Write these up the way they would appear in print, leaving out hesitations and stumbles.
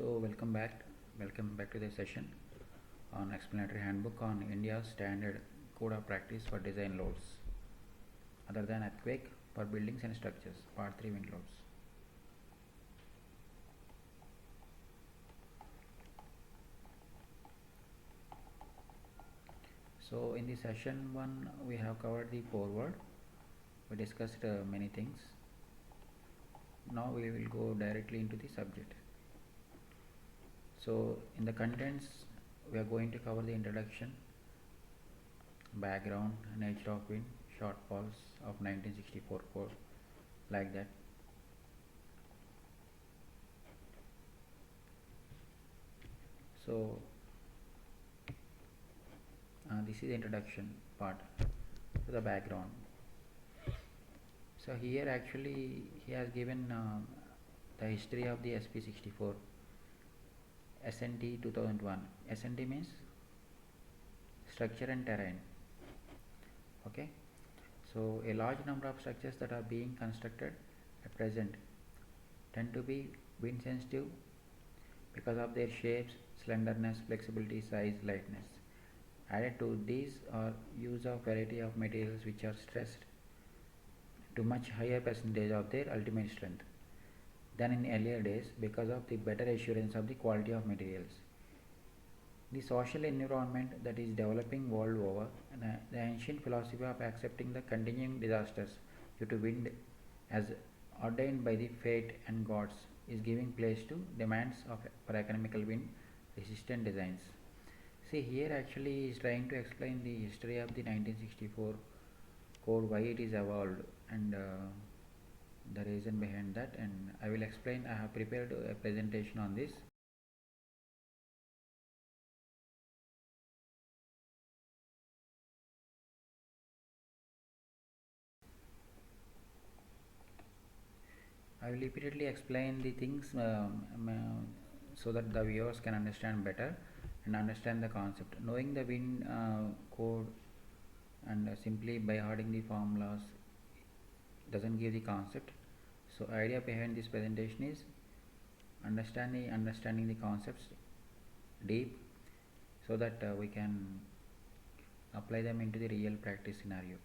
So welcome back to the session on explanatory handbook on India's standard code of practice for design loads other than earthquake for buildings and structures, part 3 wind loads. So in the session 1 we have covered the foreword. We discussed many things. Now we will go directly into the subject. So in the contents we are going to cover the introduction, background, nature of wind, shortfalls of 1964 code, like that. So this is the introduction part to the background. So here actually he has given the history of the SP64 SNT 2001. SNT means structure and terrain. Okay, so a large number of structures that are being constructed at present tend to be wind sensitive because of their shapes, slenderness, flexibility, size, lightness. Added to these are use of variety of materials which are stressed to much higher percentage of their ultimate strength than in earlier days because of the better assurance of the quality of materials. The social environment that is developing world over and the ancient philosophy of accepting the continuing disasters due to wind as ordained by the fate and gods is giving place to demands for economical wind resistant designs. See, here actually he is trying to explain the history of the 1964 code, why it is evolved, and the reason behind that, and I will explain. I have prepared a presentation on this. I will repeatedly explain the things so that the viewers can understand better and understand the concept. Knowing the wind code and simply by hearing the formulas doesn't give the concept. So idea behind this presentation is understanding the concepts deep so that we can apply them into the real practice scenario.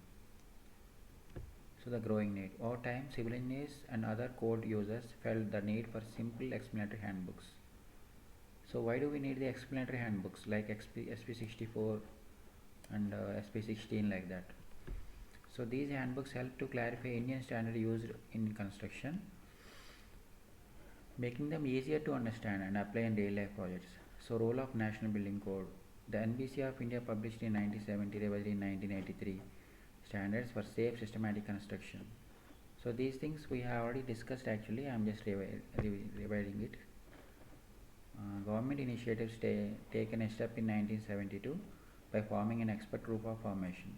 So the growing need. Over time, civil engineers and other code users felt the need for simple explanatory handbooks. So why do we need the explanatory handbooks like SP64 and SP16 like that? So these handbooks help to clarify Indian standard used in construction, making them easier to understand and apply in daily life projects. So role of National Building Code. The NBC of India published in 1970, revised in 1983 standards for safe systematic construction. So these things we have already discussed actually. I am just revising it. Government initiatives taken a step in 1972 by forming an expert group of formation.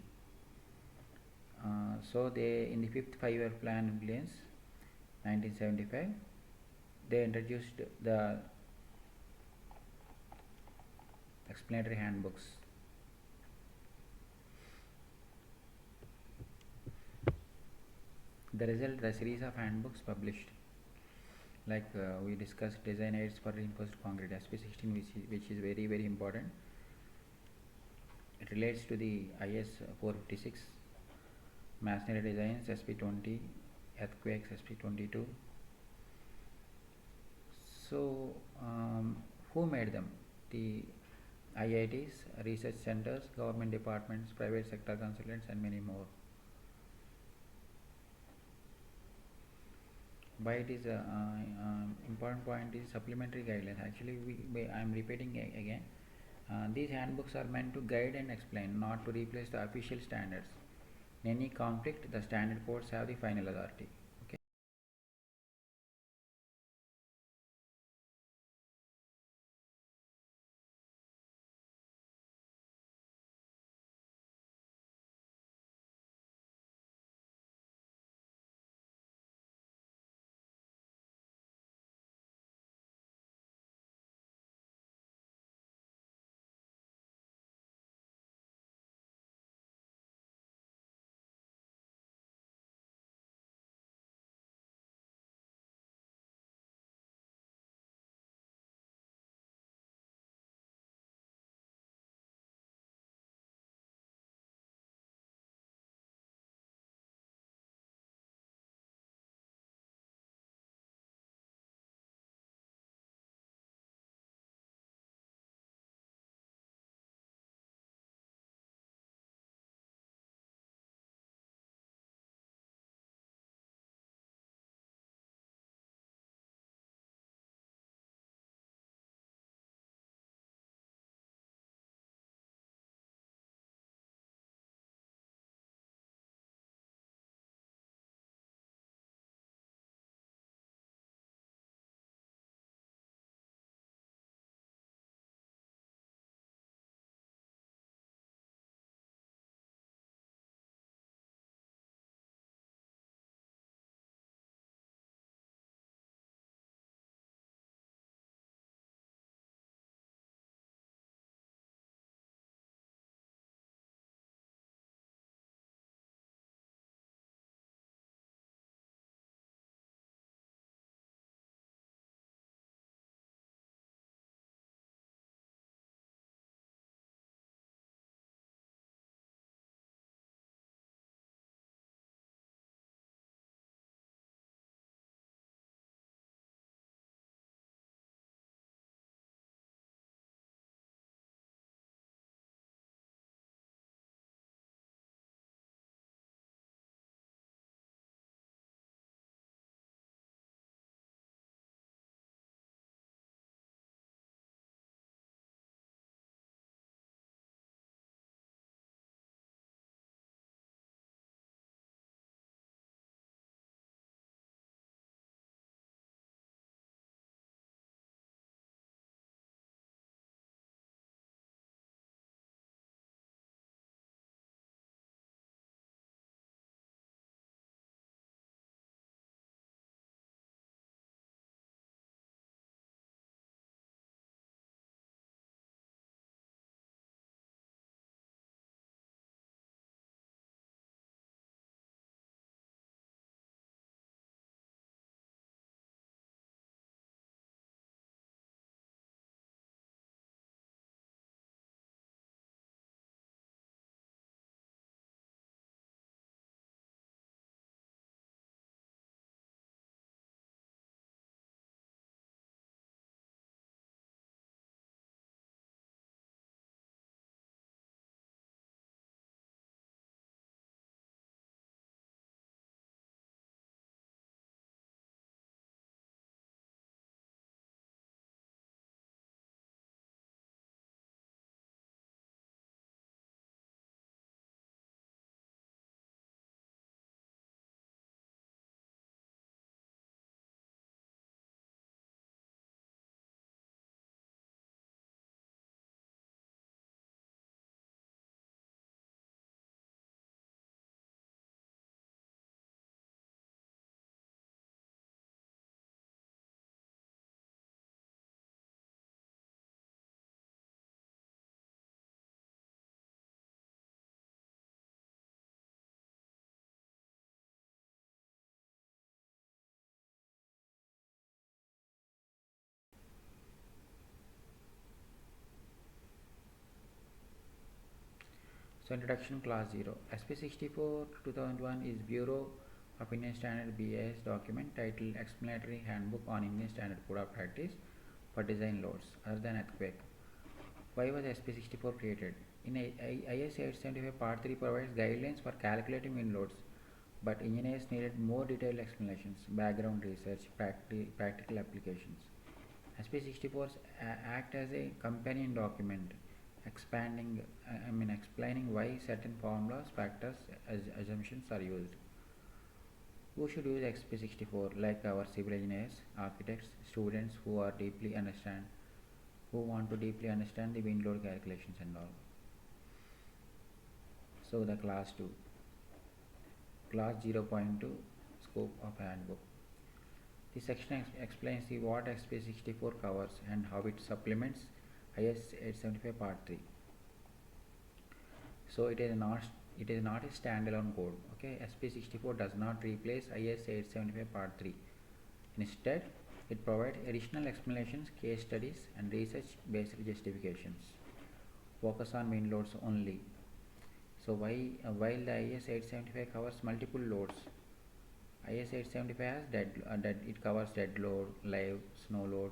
So they in the fifth five-year plan implements 1975 they introduced the explanatory handbooks. The result, the series of handbooks published, like we discussed design aids for reinforced concrete SP16, which is very important. It relates to the IS 456, masonry designs SP20, earthquakes SP22. So who made them? The IITs, research centers, government departments, private sector consultants, and many more. Why it is important point is supplementary guidelines. Actually, I am repeating again. These handbooks are meant to guide and explain, not to replace the official standards. In any conflict, the standard codes have the final authority. So introduction class 0. SP64 2001 is Bureau of Indian Standard BIS document titled Explanatory Handbook on Indian Standard Code of Practice for Design Loads other than earthquake. Why was SP64 created? In IS 875 Part 3 provides guidelines for calculating wind loads, but engineers needed more detailed explanations, background research, practical applications. SP64s act as a companion document, explaining why certain formulas, factors, assumptions are used. Who should use SP64? Like our civil engineers, architects, students who want to deeply understand the wind load calculations and all. So the class 2, class 0.2, scope of handbook. This section explains what SP64 covers and how it supplements IS 875 Part 3. So it is not a standalone code. Okay, SP64 does not replace IS 875 Part 3. Instead, it provides additional explanations, case studies, and research-based justifications. Focus on wind loads only. So while the IS 875 covers multiple loads, IS 875 has it covers dead load, live, snow load,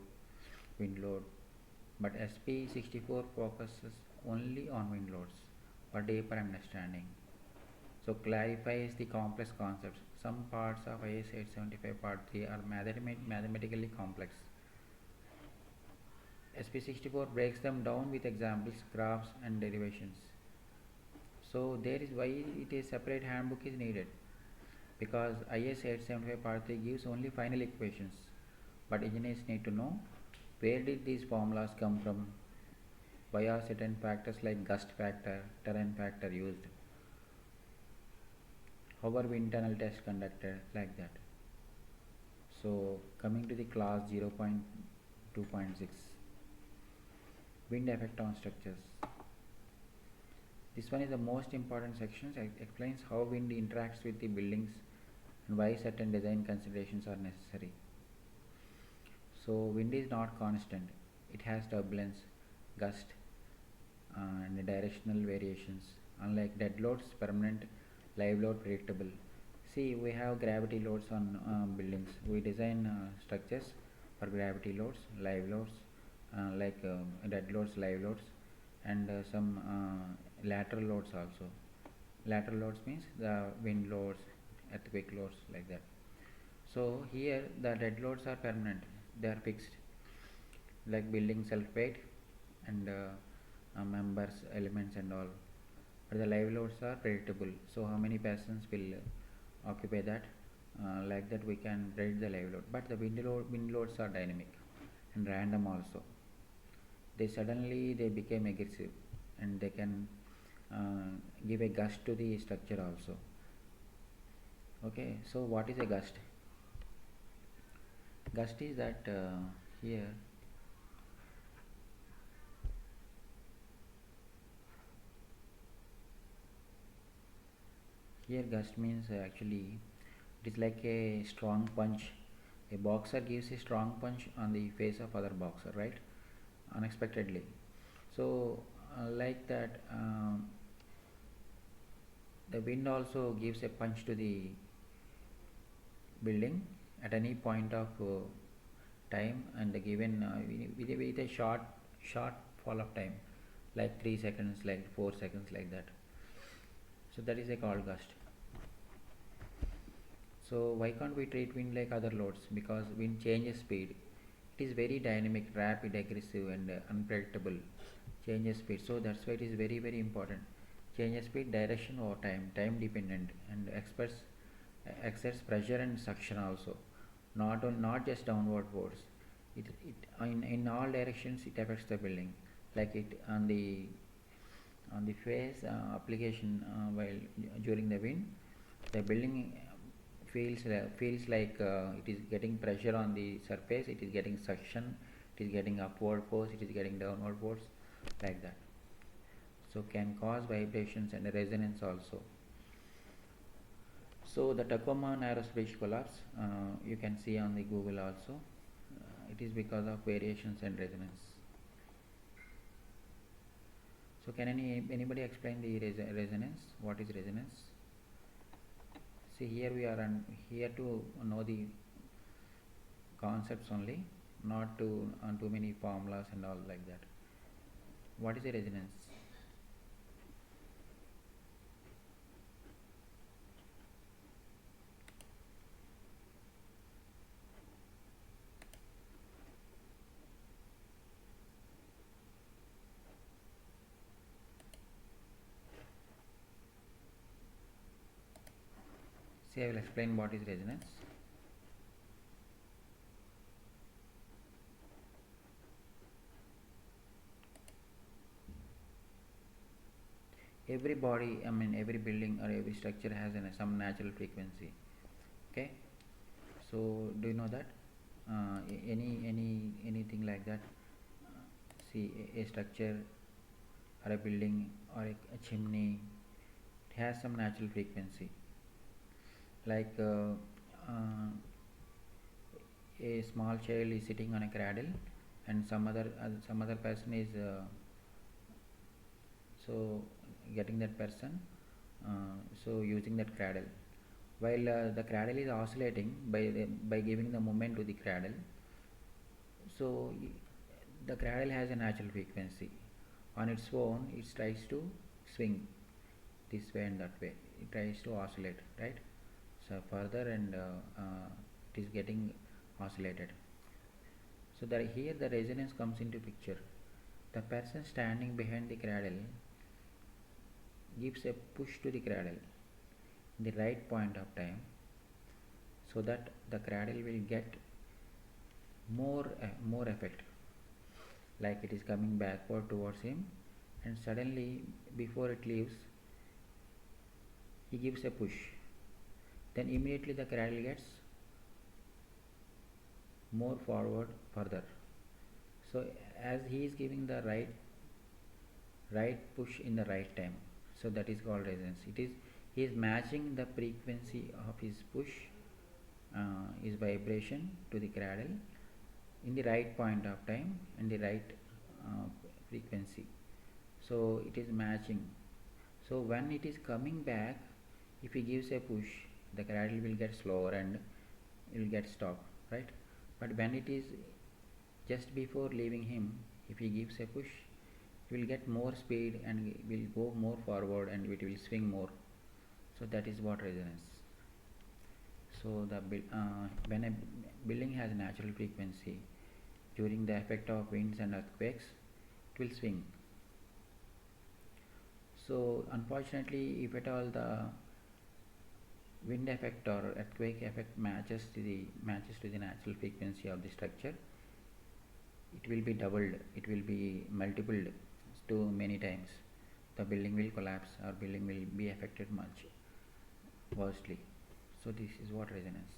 wind load, but SP64 focuses only on wind loads for deeper understanding. So clarifies the complex concepts. Some parts of IS 875 Part 3 are mathematically complex. SP64 breaks them down with examples, graphs, and derivations. So there is why it is separate handbook is needed, because IS 875 Part 3 gives only final equations, but engineers need to know where did these formulas come from, why are certain factors like gust factor, terrain factor used, how are wind tunnel tests conducted, like that. So coming to the class 0.2.6, wind effect on structures. This one is the most important section. It explains how wind interacts with the buildings and why certain design considerations are necessary. So wind is not constant. It has turbulence, gust, and directional variations. Unlike dead loads, permanent, live load predictable. See, we have gravity loads on buildings. We design structures for gravity loads, live loads, dead loads, live loads, and some lateral loads also. Lateral loads means the wind loads, earthquake loads, like that. So here the dead loads are permanent, they are fixed, like building self weight and members, elements, and all. But the live loads are predictable. So how many persons will occupy that? Like that we can predict the live load. But the wind loads are dynamic and random also. They become aggressive, and they can give a gust to the structure also. Okay, so what is a gust? Gust is that here gust means actually it is like a strong punch. A boxer gives a strong punch on the face of other boxer, right? Unexpectedly. So like that, the wind also gives a punch to the building at any point of time, and given with a short fall of time, like 3 seconds, like 4 seconds, like that. So that is a called gust. So why can't we treat wind like other loads? Because wind changes speed. It is very dynamic, rapid, aggressive, and unpredictable. Changes speed. So that's why it is very, very important. Changes speed, direction over time dependent, and exerts pressure and suction also. Not just downward force. It in all directions it affects the building. Like it on the phase application while during the wind, the building feels like it is getting pressure on the surface, it is getting suction, it is getting upward force, it is getting downward force, like that. So can cause vibrations and resonance also. So the Tacoma narrows bridge collapse, you can see on the Google also. It is because of variations and resonance. So can anybody explain the resonance? What is resonance? See, here we are here to know the concepts only, not to too many formulas and all like that. What is the resonance? See, I will explain what is resonance. Every body, every building or every structure has some natural frequency. Okay, so do you know that? Anything like that? See, a structure or a building or a chimney, it has some natural frequency. Like a small child is sitting on a cradle, and some other person is so getting that person, so using that cradle, while the cradle is oscillating by giving the movement to the cradle. So the cradle has a natural frequency. On its own, it tries to swing this way and that way. It tries to oscillate, right? So further, and it is getting oscillated. So that here the resonance comes into picture. The person standing behind the cradle gives a push to the cradle in the right point of time, so that the cradle will get more effect, like it is coming backward towards him, and suddenly before it leaves, he gives a push. Then immediately the cradle gets more forward further. So as he is giving the right push in the right time, so that is called resonance. He is matching the frequency of his push, his vibration to the cradle in the right point of time and the right frequency. So it is matching. So when it is coming back, if he gives a push, the cradle will get slower and it will get stopped, right? But when it is just before leaving him, if he gives a push, it will get more speed and will go more forward and it will swing more. So that is what resonance. So when a building has natural frequency, during the effect of winds and earthquakes, it will swing. So unfortunately, if at all the wind effect or earthquake effect matches to the natural frequency of the structure, it will be doubled, it will be multiplied to many times. The building will collapse or building will be affected much worstly. So this is what resonance.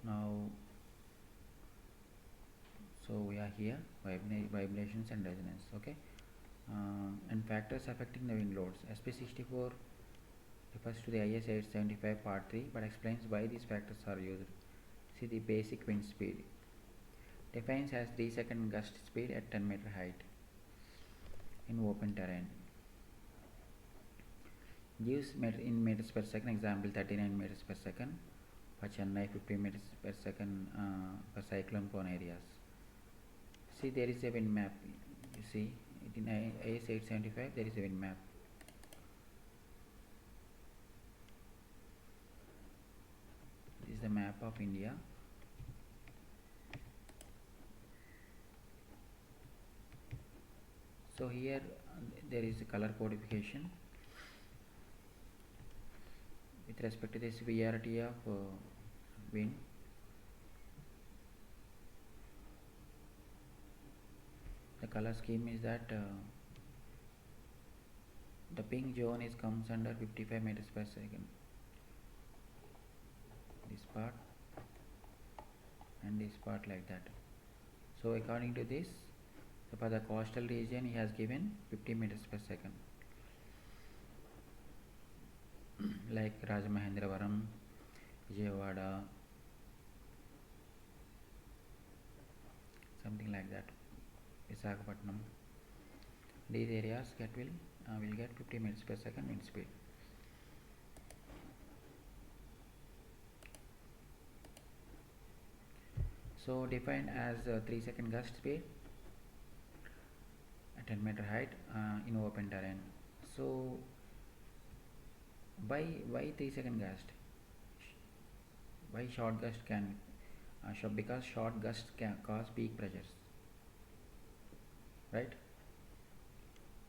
Now, so we are here, vibrations and resonance. Okay, and factors affecting the wind loads. SP64 refers to the IS 875 part 3 but explains why these factors are used. See, the basic wind speed defines as 3-second gust speed at 10-meter height in open terrain. Gives in meters per second. Example 39 meters per second for Chennai, 50 meters per second for cyclone prone areas. See, there is a wind map. You see, in IS 875 there is a wind map. This is the map of India. So here there is a color codification with respect to the severity of wind. The color scheme is that the pink zone comes under 55 meters per second. This part and this part like that. So according to this, for the coastal region he has given 50 meters per second. Like Rajamahendravaram, Vijayawada, something like that. Visakhapatnam. These areas will get 50 meters per second wind speed. So defined as 3-second gust speed at 10-meter height in open terrain. So why 3-second gust? Why short gust can because short gusts can cause peak pressures, right?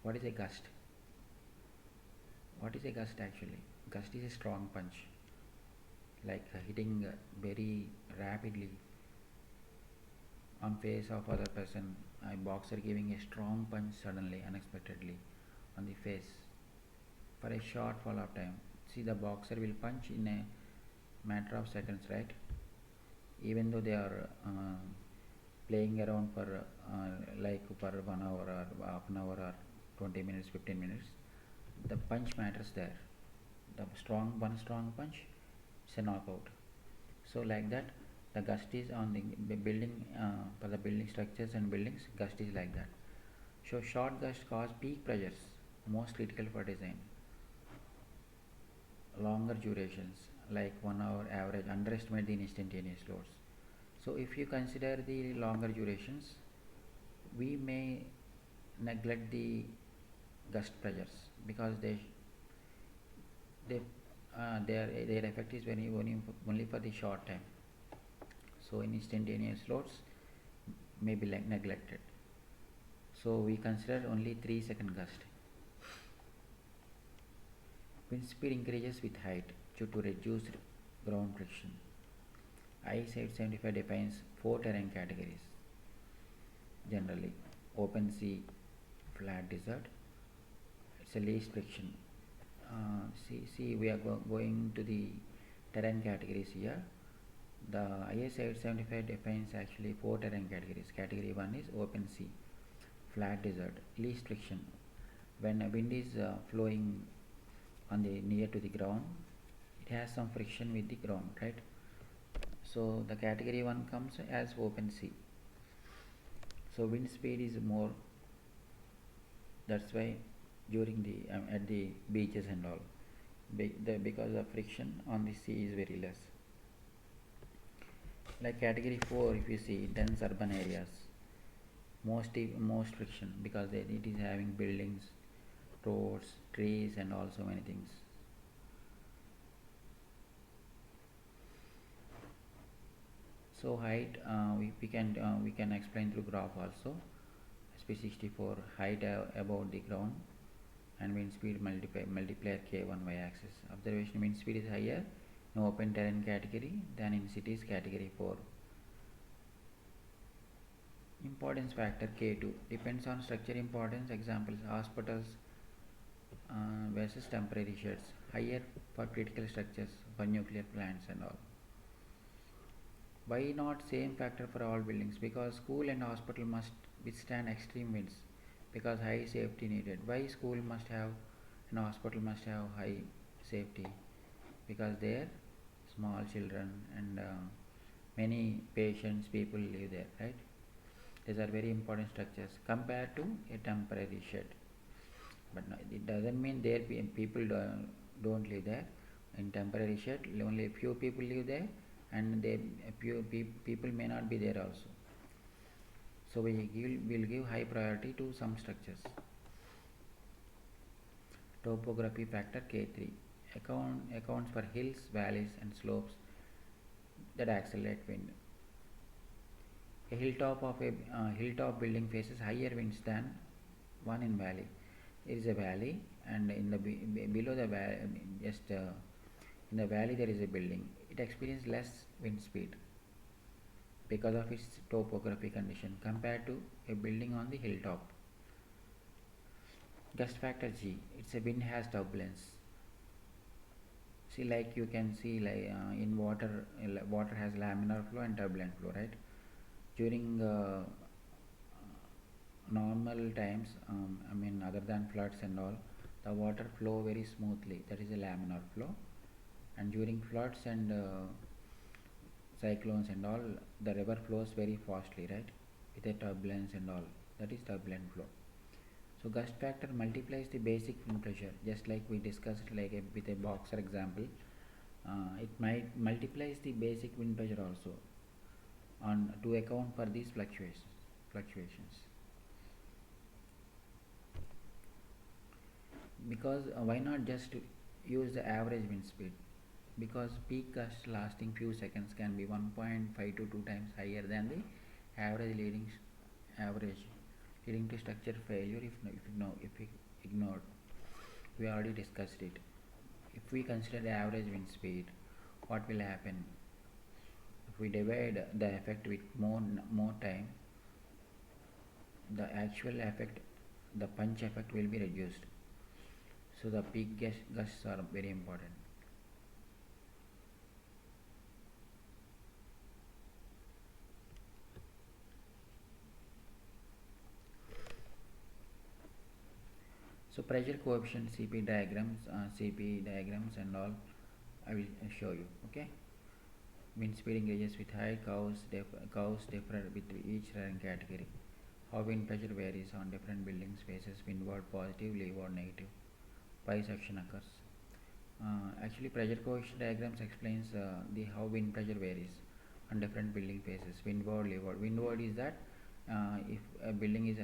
What is a gust? What is a gust actually? Gust is a strong punch, like hitting very rapidly on face of other person. A boxer giving a strong punch suddenly, unexpectedly, on the face for a short fall of time. See, the boxer will punch in a matter of seconds, right? Even though they are playing around for like for 1 hour or half an hour or 20 minutes, 15 minutes, the punch matters there. The one strong punch, it's a knockout. So like that, the gust is on the building for the building structures and buildings. Gust is like that. So short gust cause peak pressures, most critical for design. Longer durations, like 1 hour average, underestimate the instantaneous loads. So if you consider the longer durations, we may neglect the gust pressures because they their effect is only for the short time. So instantaneous loads may be neglected. So we consider only 3-second gust. Wind speed increases with height due to reduced ground friction. IS 875 defines 4 terrain categories generally: open sea, flat desert. It's a least friction. See, we are going to the terrain categories here. The IS 875 defines actually 4 terrain categories. Category 1 is open sea, flat desert, least friction. When a wind is flowing on the near to the ground, it has some friction with the ground, right? So the category 1 comes as open sea. So wind speed is more. That's why during the at the beaches and all, because the friction on the sea is very less. Like category 4, if you see dense urban areas, most friction because it is having buildings, roads, trees, and also many things. So height, we can explain through graph also. SP64 height above the ground and wind speed multiplier k1 y-axis. Observation: wind speed is higher in open terrain category than in cities category 4. Importance factor k2 depends on structure importance. Examples: hospitals versus temporary sheds, higher for critical structures, for nuclear plants and all. Why not same factor for all buildings? Because school and hospital must withstand extreme winds because high safety needed. Why school must have and hospital must have high safety? Because there small children and many patients people live there, right? These are very important structures compared to a temporary shed. But no, it doesn't mean there people don't live there. In temporary shed, only a few people live there, and a few people may not be there also. So will give high priority to some structures. Topography factor K3 accounts for hills, valleys, and slopes that accelerate wind. A hilltop building faces higher winds than one in valley. There is a valley, and in the below the valley, just in the valley there is a building. It experiences less wind speed because of its topography condition compared to a building on the hilltop. Gust factor G. It's a wind has turbulence. See, like you can see, like in water, water has laminar flow and turbulent flow, right? During normal times, other than floods and all, the water flow very smoothly. That is a laminar flow. And during floods and cyclones and all, the river flows very fastly, right? with a turbulence and all. That is turbulent flow. So gust factor multiplies the basic wind pressure, just like we discussed with a boxer example. It might multiplies the basic wind pressure also on to account for these fluctuations. Because why not just use the average wind speed? Because peak gust lasting few seconds can be 1.5 to 2 times higher than the average average leading to structure failure if we ignored. We already discussed it. If we consider the average wind speed, what will happen? If we divide the effect with more time, the actual effect, the punch effect will be reduced. So the peak gusts are very important. So pressure coefficient CP diagrams and all I will show you. Okay. Wind speed gauges with high curves differ with each rank category. How wind pressure varies on different building spaces, windward positive, leeward negative. Pi section occurs. Actually, pressure coefficient diagrams explains the how wind pressure varies on different building faces, windward, leeward. Windward is that if a building is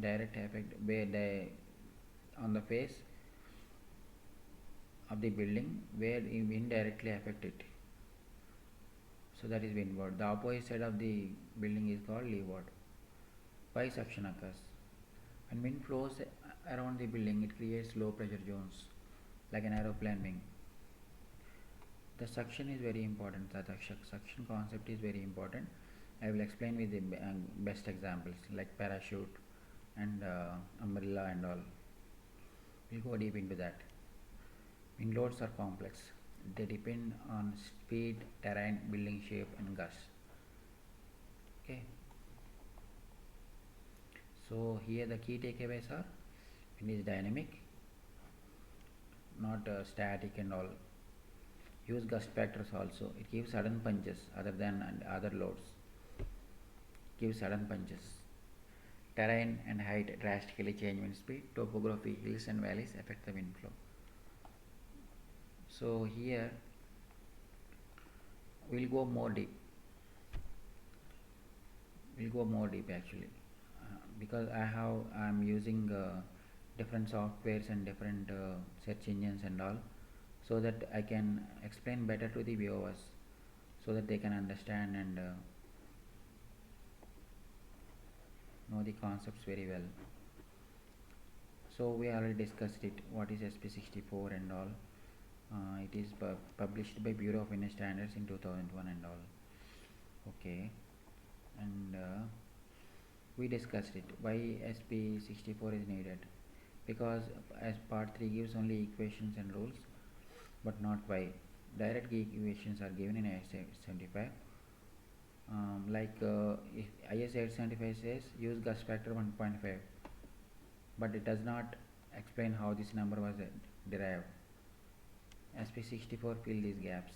direct effect where the on the face of the building where wind directly affect it. So that is windward. The opposite side of the building is called leeward. Pi suction occurs. When wind flows around the building, it creates low pressure zones like an aeroplane wing. The suction is very important. The suction concept is very important. I will explain with the best examples like parachute and umbrella and all. We'll go deep into that. Wind loads are complex. They depend on speed, terrain, building shape and gusts. Okay. So here the key takeaways are: wind is dynamic, not static and all. Use gust factors also. It gives sudden punches other than other loads. Gives sudden punches. Terrain and height drastically change wind speed. Topography, hills and valleys affect the wind flow. So here we'll go more deep. We'll go more deep actually because I'm using different softwares and different search engines and all, so that I can explain better to the viewers, so that they can understand and know the concepts very well. So we already discussed it, what is SP64 and all. It is published by Bureau of Indian Standards in 2001 and all. Okay. And we discussed it, why SP64 is needed, because as part 3 gives only equations and rules but not why. Direct equations are given in IS 875. If IS 875 says use gust factor 1.5, but it does not explain how this number was derived. SP64 fill these gaps.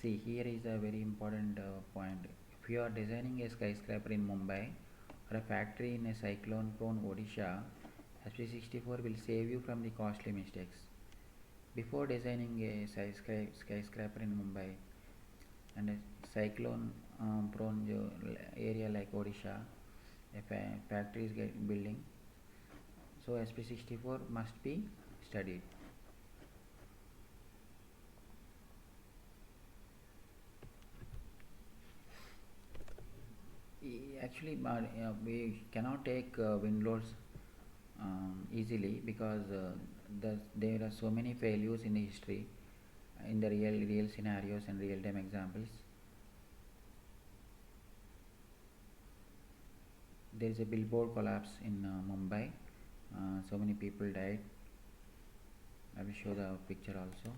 See, here is a very important point. If you are designing a skyscraper in Mumbai or a factory in a cyclone prone Odisha, SP64 will save you from the costly mistakes. Before designing a skyscraper in Mumbai and a cyclone prone area like Odisha, a factory is building, so SP64 must be studied. Actually, we cannot take wind loads easily, because there are so many failures in the history, in the real scenarios and real time examples. There is a billboard collapse in Mumbai. So many people died. I will show the picture also.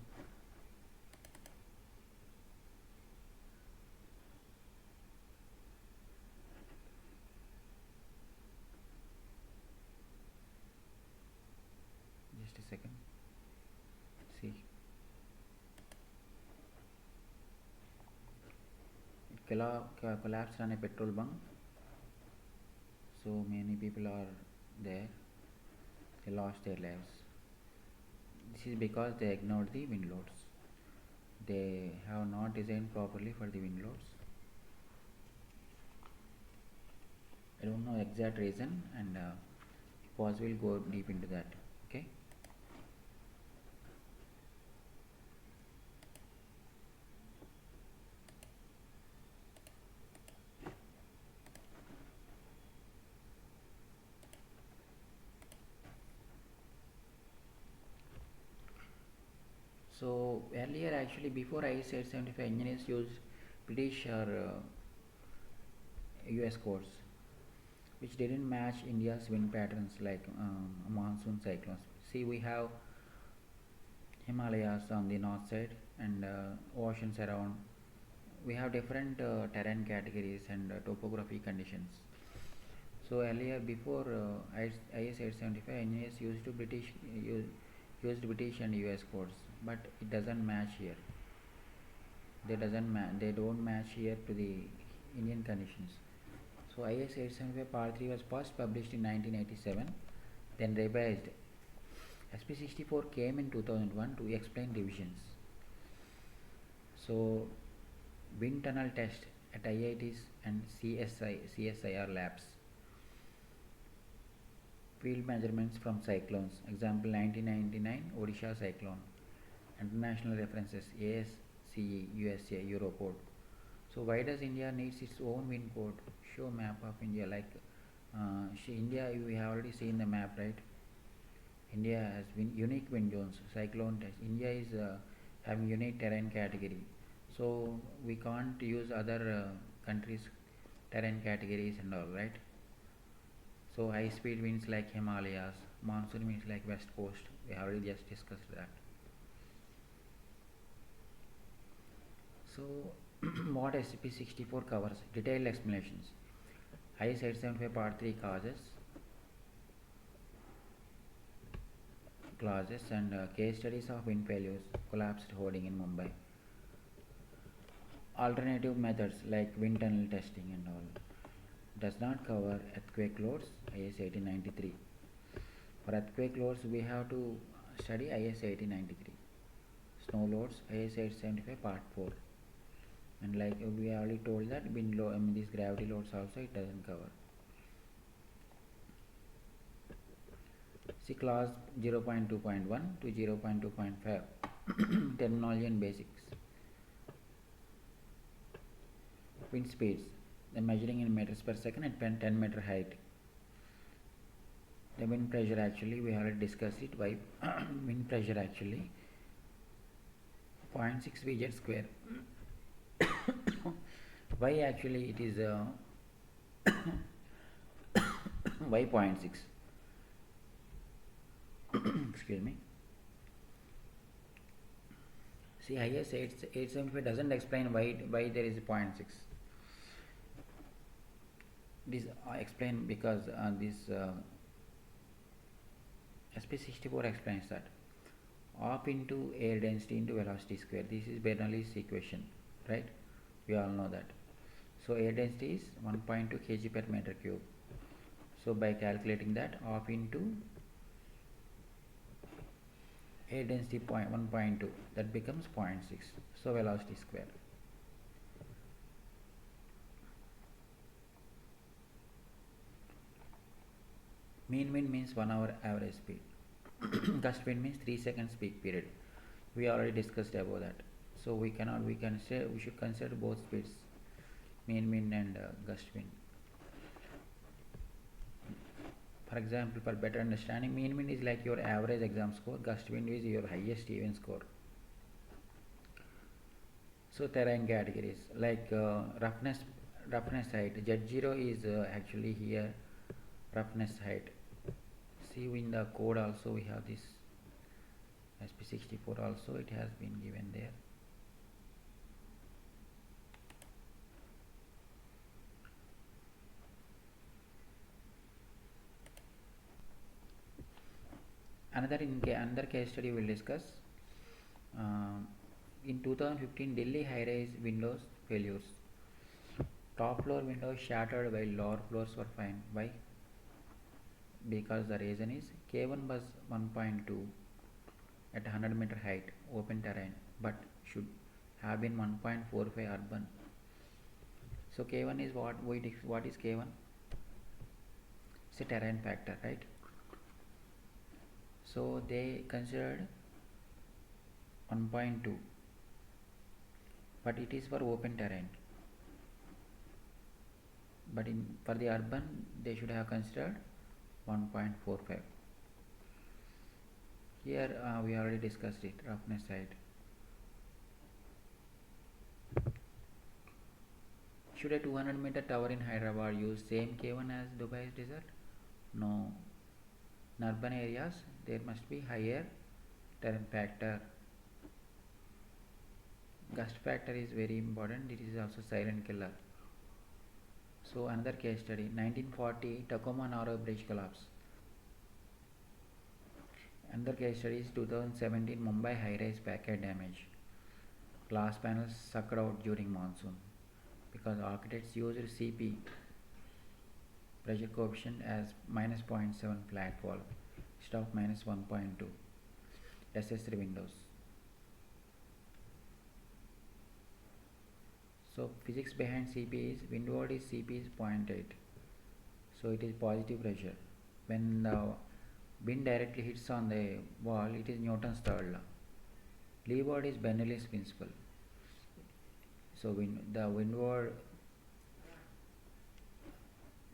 Just a second. collapsed on a petrol bunk. So many people are there. They lost their lives. This is because they ignored the wind loads. They have not designed properly for the wind loads. I don't know exact reason, and if possible go deep into that. Okay. So earlier, actually, before IS 875, engineers used British or US codes, which didn't match India's wind patterns like monsoon cyclones. See, we have Himalayas on the north side and oceans around. We have different terrain categories and topography conditions. So earlier, before IS 875, engineers used British and US codes, but it doesn't match here. They don't match here to the Indian conditions. So IS 875 Part 3 was first published in 1987, then revised. SP64 came in 2001 to explain divisions. So wind tunnel test at IITs and CSIR labs. Field measurements from cyclones. Example 1999 Odisha cyclone. International references ASCE USA Eurocode. So why does India needs its own wind code? Show map of India, like India, we have already seen the map, right? India has unique wind zones, cyclone test. India is having unique terrain category, so we can't use other countries terrain categories and all, right? So high speed winds like Himalayas, monsoon winds like west coast, we have already just discussed that. So what SP64 covers? Detailed explanations. IS 875 Part 3 clauses and case studies of wind failures, collapsed hoarding in Mumbai. Alternative methods like wind tunnel testing and all. Does not cover earthquake loads, IS 1893. For earthquake loads, we have to study IS 1893. Snow loads, IS 875 Part 4. And like we already told that wind load, these gravity loads also it doesn't cover. See clause 0.2.1 to 0.2.5 terminology and basics. Wind speeds, the measuring in meters per second at 10 meter height. The wind pressure, actually we already discussed it. Why wind pressure actually 0.6 Vz square. Why actually it is why 0.6? Excuse me. See, IS 875 doesn't explain why there is 0.6. This explain because this SP64 explains that op into air density into velocity square. This is Bernoulli's equation, right? We all know that. So air density is 1.2 kg per meter cube. So by calculating that, op into air density 1.2, that becomes 0.6. So velocity square. Mean wind means 1 hour average speed. Gust wind means 3 seconds peak period. We already discussed about that. So we should consider both speeds, mean wind and gust wind. For example, for better understanding, mean wind is like your average exam score, gust wind is your highest event score. So terrain categories like roughness height. Z0 is actually here roughness height. See in the code also we have this SP64 also it has been given there. Another case study we will discuss. In 2015 Delhi high-rise windows failures. Top floor windows shattered while lower floors were fine. Why? Because the reason is K1 was 1.2 at 100-meter height, open terrain, but should have been 1.45 urban. So K1 is what? What is K1? It's a terrain factor, right? So they considered 1.2, but it is for open terrain. But for the urban, they should have considered 1.45. Here we already discussed it, roughness side. Should a 200-meter tower in Hyderabad use same K1 as Dubai's desert? No. In urban areas, there must be higher terrain factor. Gust factor is very important. It is also silent killer. So another case study, 1940 Tacoma Narrow Bridge collapse. Another case study is 2017 Mumbai high-rise packet damage. Glass panels sucked out during monsoon because architects used CP pressure coefficient as minus 0.7 flat wall instead of minus 1.2 SS3 windows. So physics behind CP is windward is CP is 0.8, so it is positive pressure. When the wind directly hits on the wall, it is Newton's third law. Leeward is Bernoulli's principle. So the windward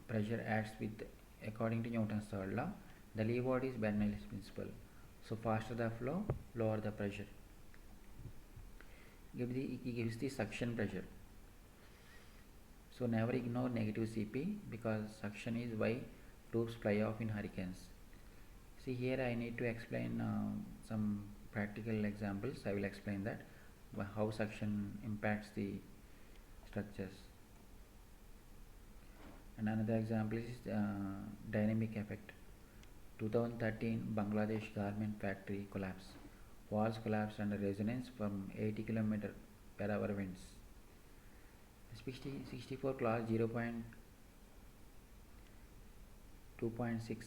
pressure acts with according to Newton's third law. The leeward is Bernoulli's principle. So faster the flow, lower the pressure. It gives the suction pressure. So never ignore negative CP because suction is why roofs fly off in hurricanes. See here I need to explain some practical examples. I will explain that how suction impacts the structures. And another example is dynamic effect. 2013 Bangladesh garment factory collapse. Walls collapsed under resonance from 80 km per hour winds. 64 clause 0.2.6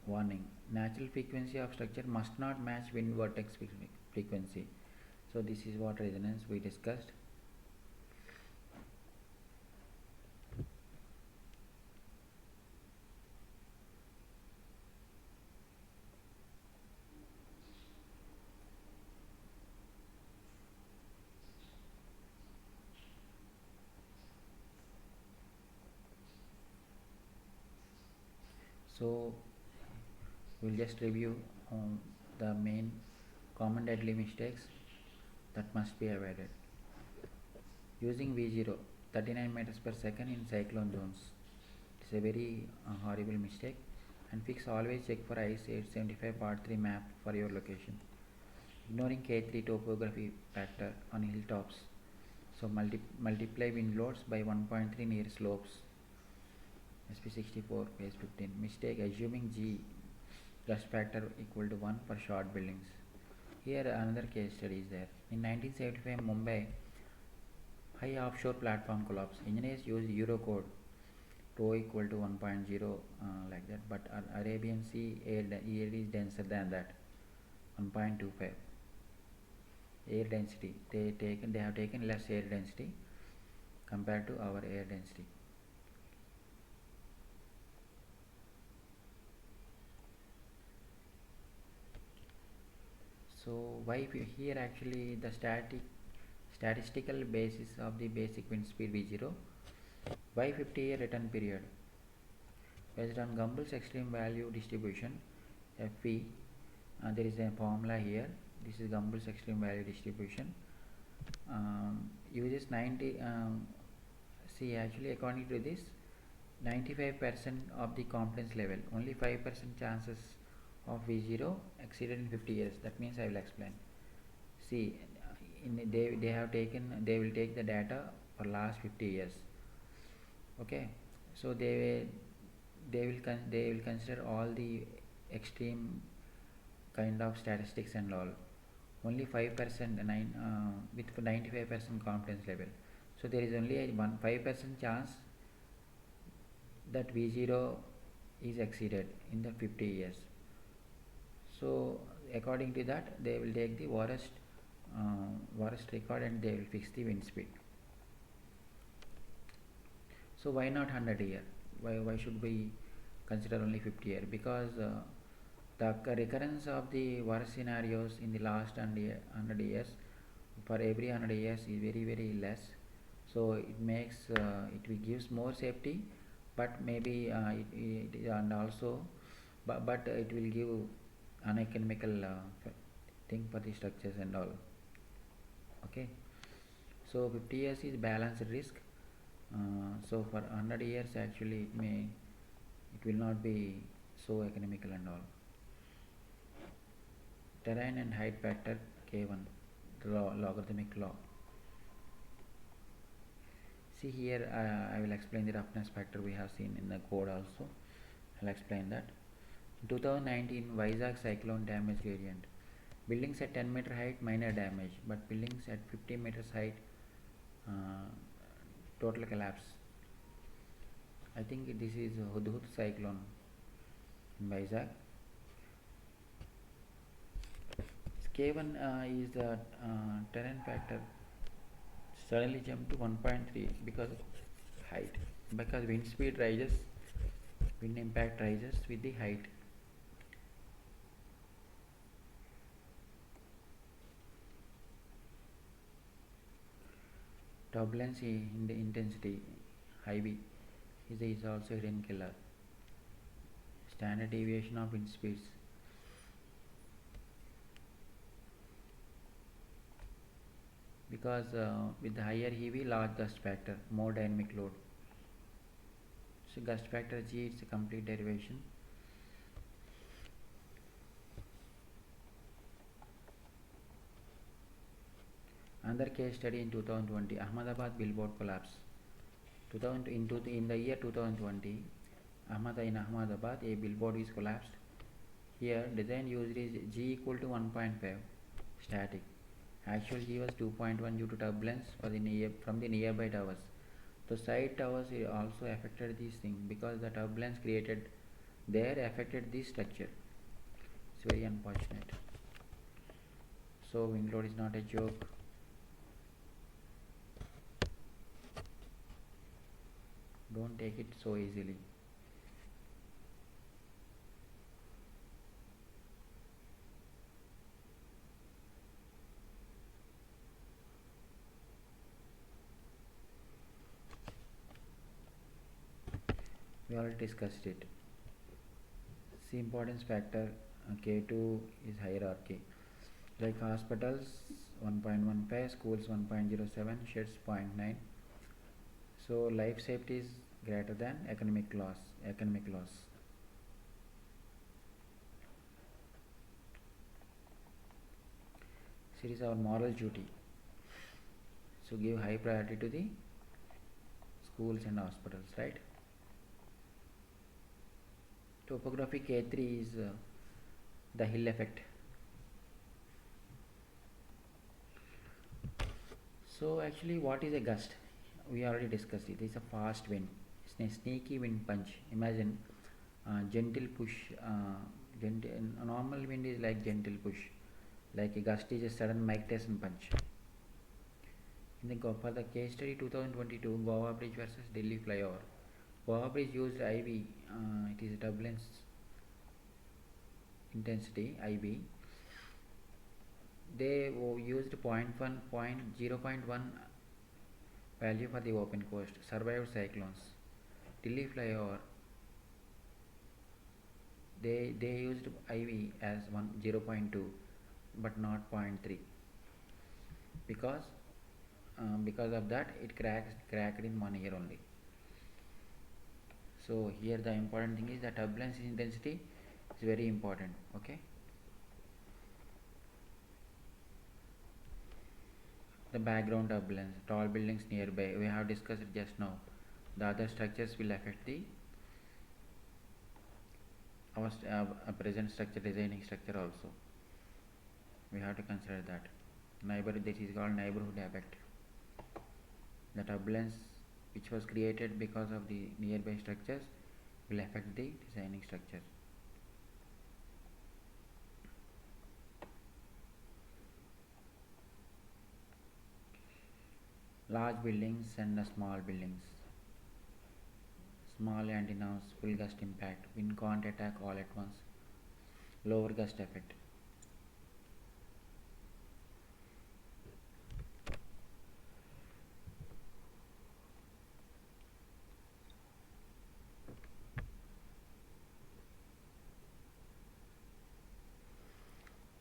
warning. Natural frequency of structure must not match wind vortex frequency. So this is what resonance we discussed. So we'll just review the main common deadly mistakes that must be avoided. Using V0 39 meters per second in cyclone zones. It's a very horrible mistake. And fix always check for ICE 875 part 3 map for your location. Ignoring K3 topography factor on hilltops. So multiply wind loads by 1.3 near slopes. SP64 page 15. Mistake assuming G gust factor equal to 1 for short buildings. Here another case study is there. In 1975 Mumbai high offshore platform collapse. Engineers use Eurocode rho equal to 1.0 like that, but Arabian Sea air is denser than that, 1.25 air density. They have taken less air density compared to our air density. So why here actually the statistical basis of the basic wind speed V0. Why 50-year return period? Based on Gumbel's extreme value distribution FV, there is a formula here. This is Gumbel's extreme value distribution. Uses 90. See, actually, according to this, 95% of the confidence level, only 5% chances of V0 exceeded in 50 years. That means I will explain. See, they will take the data for last 50 years. Okay, so they will consider all the extreme kind of statistics and all. Only 5% with 95% confidence level. So there is only a 5% chance that V0 is exceeded in the 50 years. So according to that, they will take the worst record and they will fix the wind speed. So why not 100 year? Why should we consider only 50 year? Because the recurrence of the worst scenarios in the last 100 years, for every 100 years, is very less. So it makes it gives more safety, but maybe and also but it will give uneconomical thing for the structures and all. Okay, so 50 years is balanced risk. So for 100 years actually it will not be so economical and all. Terrain and height factor K1, logarithmic law. See here, I will explain the roughness factor we have seen in the code also. I'll explain that. In 2019 Vizag cyclone damage gradient. Buildings at 10-meter height minor damage, but buildings at 50 meters height uh, total collapse. I think this is Hudhud cyclone in Vizag. K1 is the terrain factor suddenly jumped to 1.3 because of height, because wind speed rises, wind impact rises with the height. Turbulence in the intensity IV is also hidden killer. Standard deviation of wind speeds. Because with the higher EV, large gust factor, more dynamic load. So gust factor G, it's a complete derivation. Another case study in 2020, Ahmedabad billboard collapse. In the year 2020, in Ahmedabad, a billboard is collapsed. Here, design used is G equal to 1.5, static. Actual G was 2.1 due to turbulence from the nearby towers. The side towers also affected this thing because the turbulence created there affected this structure. It's very unfortunate. So wind load is not a joke. Don't take it so easily. We already discussed it. See, importance factor K2 is hierarchy. Like hospitals 1.15, schools 1.07, sheds 0.9. So life safety is greater than economic loss. So it is our moral duty. So give high priority to the schools and hospitals, right? Topography K3 is the hill effect. So actually, what is a gust? We already discussed it. It's a fast wind. It's a sneaky wind punch. Imagine gentle push. A normal wind is like gentle push. Like a gust is a sudden Mike Tyson punch. For the case study 2022 Goa Bridge versus Delhi flyover. Goa Bridge used IV. It is turbulence intensity IB. They used 0.1 value for the open coast. Survived cyclones. Delhi flyover. They used IV as 0.2 but not 0.3 because of that it cracked in 1 year only. So here the important thing is that turbulence intensity is very important. Okay. The background turbulence, tall buildings nearby, we have discussed it just now. The other structures will affect the our present structure, designing structure also. We have to consider that. This is called neighborhood effect. The turbulence which was created because of the nearby structures will affect the designing structure. Large buildings and small buildings. Small antennas, full gust impact, wind can't attack all at once, lower gust effect.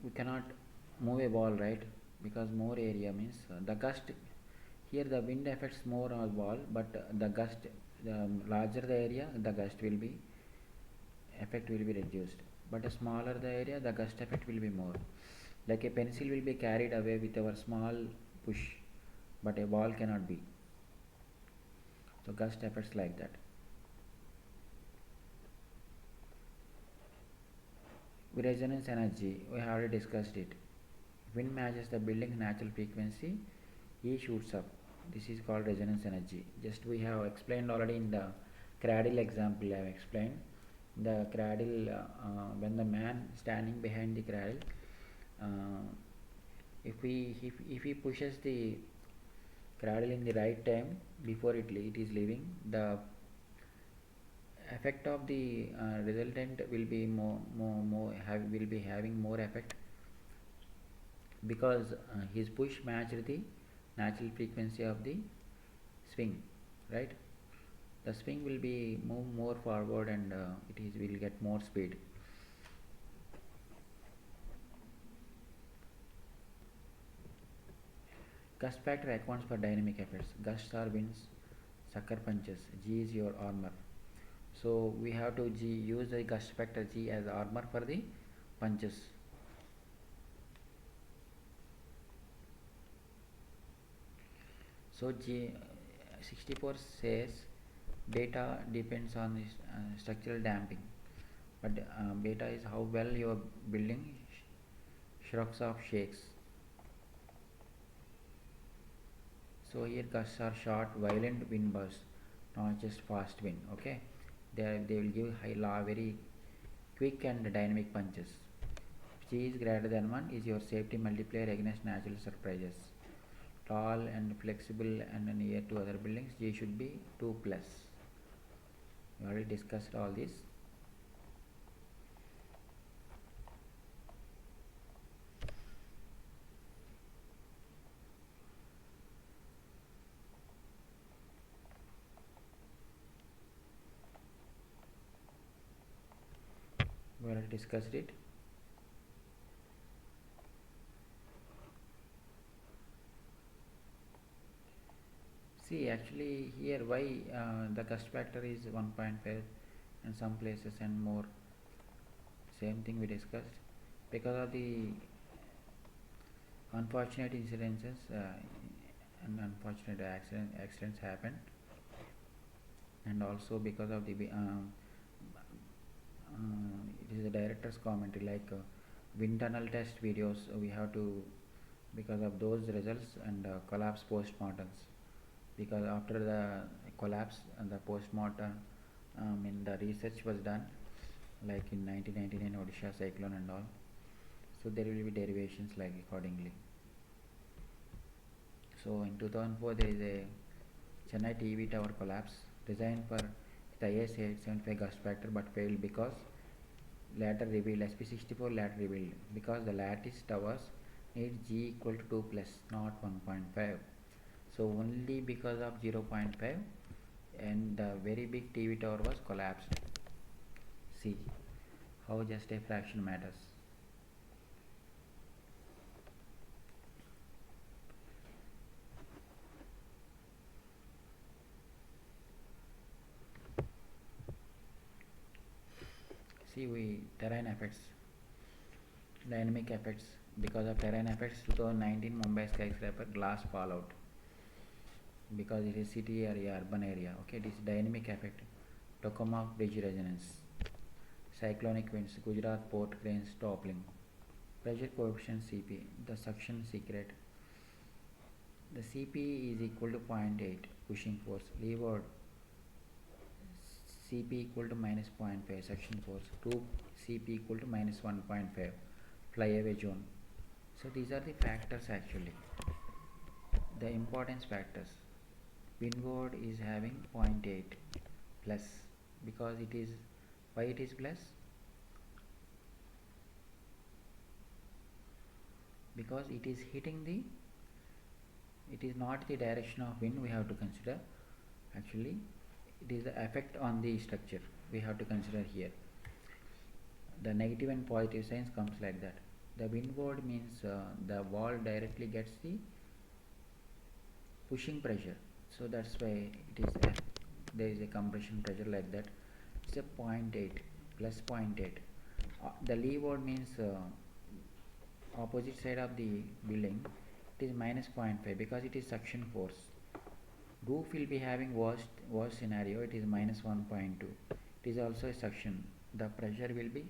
We cannot move a ball, right? Because more area means the gust. Here the wind affects more on ball, but the gust, the larger the area, the gust will be effect will be reduced. But the smaller the area, the gust effect will be more. Like a pencil will be carried away with our small push, but a ball cannot be. So gust effects like that. Resonance energy, we have already discussed it. Wind matches the building's natural frequency, E shoots up. This is called resonance energy. Just we have explained already in the cradle example. I have explained the cradle when the man standing behind the cradle, uh, if he pushes the cradle in the right time before it is leaving, the effect of the resultant will be will be having more effect because his push matched the natural frequency of the swing, right? The swing will be move more forward and it is will get more speed. Gust factor accounts for dynamic effects. Gusts are winds, sucker punches. G is your armor. So we have to use the gust factor G as armor for the punches. So G 64 says beta depends on the structural damping, but beta is how well your building shrugs off shakes. So here gusts are short, violent wind bursts, not just fast wind. Okay, they will give very quick and dynamic punches. If G is greater than 1 is your safety multiplier against natural surprises. Tall and flexible and near to other buildings, G should be 2 plus. We already discussed all this. We already discussed it. See, actually here why the gust factor is 1.5 in some places and more. Same thing we discussed because of the unfortunate incidences and unfortunate accidents happen, and also because of the it is the director's commentary like wind tunnel test videos we have to because of those results and collapse postmortems because after the collapse and the postmortem in the research was done like in 1999 Odisha cyclone and all, so there will be derivations like accordingly. So in 2004 there is a Chennai TV tower collapse designed for the AS875 gust factor but failed because later revealed SP64 later revealed because the lattice towers need G equal to 2 plus not 1.5. So only because of 0.5 and the very big TV tower was collapsed. See how just a fraction matters. See we terrain effects, dynamic effects because of terrain effects 2019 Mumbai skyscraper glass fallout because it is city area urban area. Okay, this dynamic effect Tokamak bridge resonance, cyclonic winds Gujarat port cranes toppling, pressure coefficient CP, the suction secret, the CP is equal to 0.8 pushing force, leeward CP equal to minus 0.5 suction force, roof CP equal to minus 1.5 flyaway zone. So these are the factors actually, the importance factors. Windward is having 0.8 plus, because it is, why it is plus? Because it is hitting the, it is not the direction of wind we have to consider actually, it is the effect on the structure we have to consider here. The negative and positive signs comes like that. The windward means the wall directly gets the pushing pressure, so that's why it is there is a compression pressure like that. It's a 0.8 plus 0.8. The leeward means opposite side of the building, it is minus 0.5 because it is suction force. Roof will be having worst scenario, it is minus 1.2. It is also a suction. The pressure will be,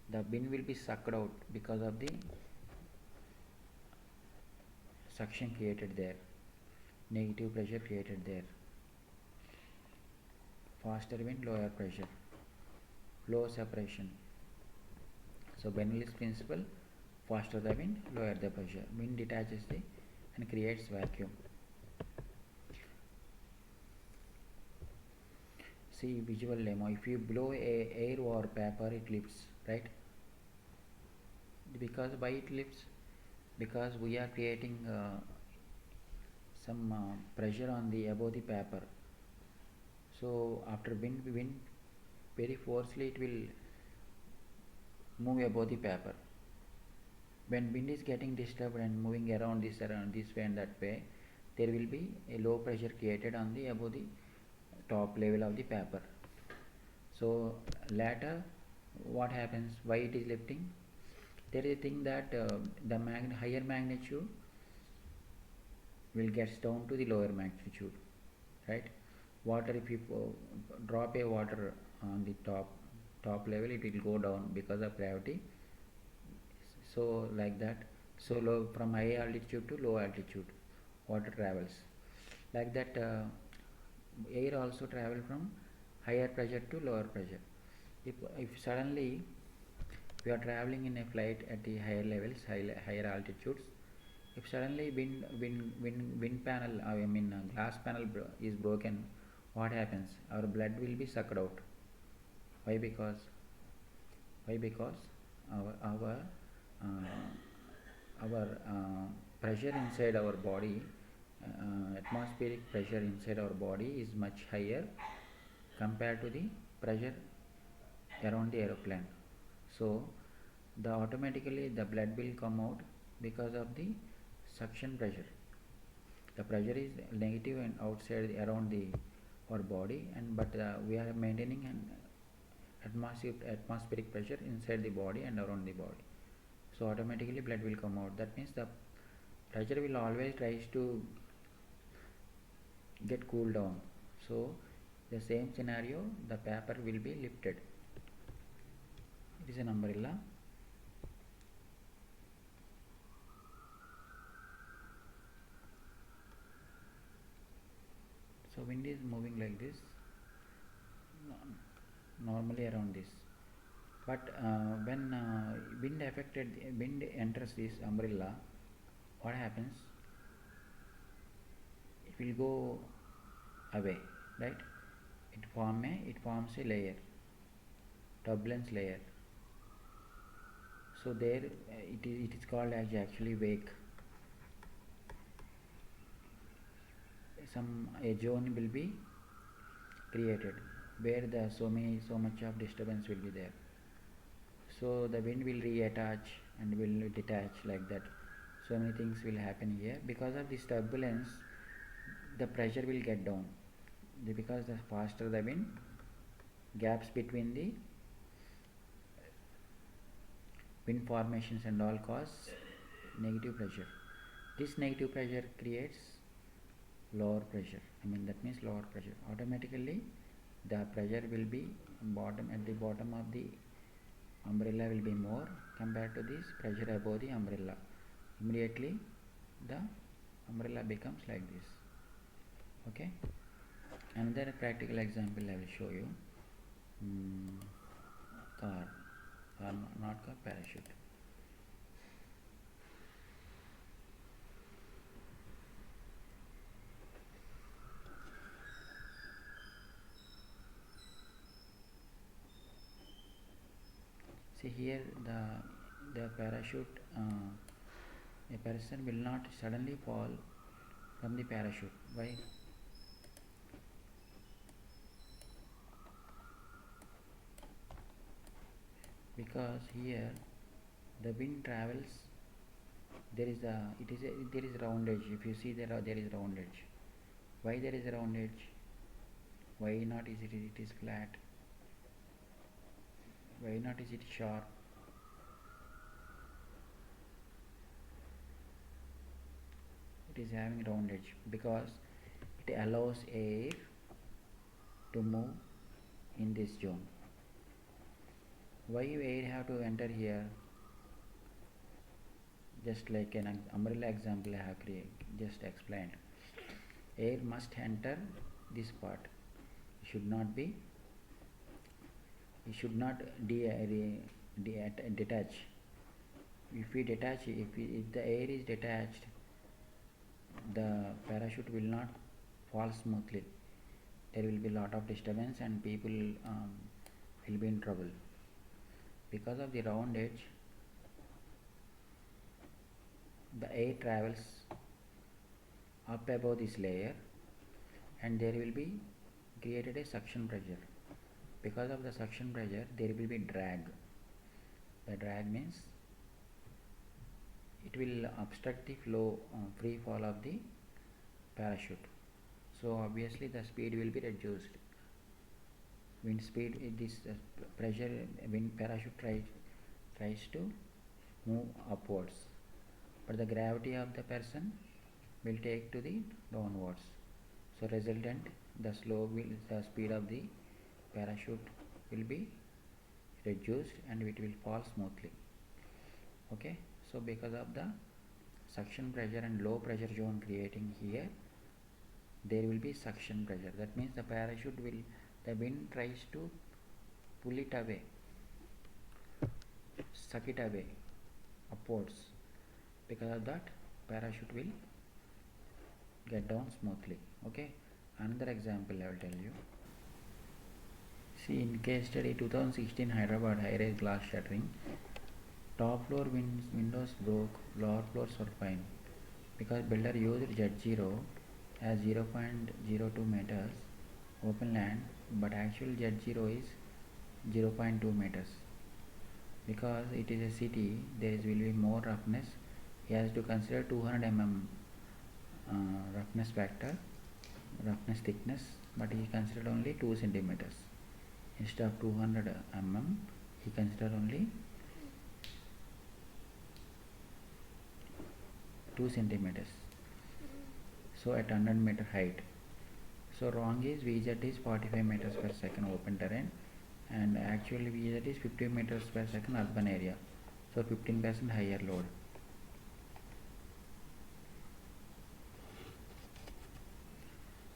the bin will be sucked out because of the suction created there, negative pressure created there. Faster wind, lower pressure, low separation. So Bernoulli's principle, faster the wind, lower the pressure. Wind detaches the and creates vacuum. See visual demo. If you blow air over paper, it lifts, right? Because why it lifts? Because we are creating some pressure on the above the paper. So after wind very forcefully it will move above the paper. When wind is getting disturbed and moving around this way and that way, there will be a low pressure created on the above the top level of the paper. So later what happens, why it is lifting? There is a thing that the higher magnitude will get down to the lower magnitude, right? Water, if you drop a water on the top level, it will go down because of gravity. So like that, so low, from high altitude to low altitude water travels like that. Air also travel from higher pressure to lower pressure. If suddenly we are traveling in a flight at the higher levels, higher altitudes, if suddenly wind panel, glass panel is broken, what happens? Our blood will be sucked out. Why? Because our pressure inside our body, atmospheric pressure inside our body is much higher compared to the pressure around the aeroplane. So the automatically the blood will come out because of the suction pressure. The pressure is negative and outside around our body, and but we are maintaining an atmospheric pressure inside the body and around the body. So automatically blood will come out. That means the pressure will always tries to get cooled down. So the same scenario, the paper will be lifted. It is an umbrella. So wind is moving like this, normally around this. But when wind enters this umbrella, what happens? It will go away, right? It forms a layer, turbulence layer. So there it is called as actually wake. A zone will be created where so much of disturbance will be there. So the wind will reattach and will detach like that. So many things will happen here. Because of this turbulence, the pressure will get down. Because the faster the wind, gaps between the wind formations and all cause negative pressure. This negative pressure creates lower pressure. That means lower pressure. Automatically the pressure will be at the bottom of the umbrella will be more compared to this pressure above the umbrella. Immediately the umbrella becomes like this. Okay, another practical example I will show you. mm, Car, not car, parachute. See here, the parachute, a person will not suddenly fall from the parachute. Why? Because here the wind travels. There is a there is round edge. If you see, there is round edge. Why there is a round edge? Why not is it is flat? Why not is it sharp? It is having round edge because it allows air to move in this zone. Why air have to enter here? Just like an umbrella example I have just explained. Air must enter this part. It should not be. It should not detach. If we detach, if the air is detached, the parachute will not fall smoothly. There will be a lot of disturbance and people will be in trouble. Because of the round edge, the air travels up above this layer and there will be created a suction pressure. Because of the suction pressure, there will be drag. The drag means it will obstruct the flow, free fall of the parachute. So obviously the speed will be reduced. Wind speed, this pressure, wind parachute tries to move upwards, but the gravity of the person will take to the downwards. So resultant, the speed of the parachute will be reduced and it will fall smoothly. Okay, so because of the suction pressure and low pressure zone creating here, there will be suction pressure. That means the parachute will, the wind tries to pull it away, suck it away upwards. Because of that, parachute will get down smoothly. Okay, another example I will tell you. See, in case study 2016 Hyderabad high-rise glass shattering, top floor windows broke, lower floors were fine. Because builder used Z0 as 0.02 meters open land, but actual Z0 is 0.2 meters. Because it is a city, there will be more roughness. He has to consider 200 mm roughness factor, roughness thickness, but he considered only 2 centimeters. Instead of 200 mm, he considered only 2 centimeters. So at 100 meter height. So wrong is VZ is 45 meters per second open terrain, and actually VZ is 50 meters per second urban area. So 15% higher load.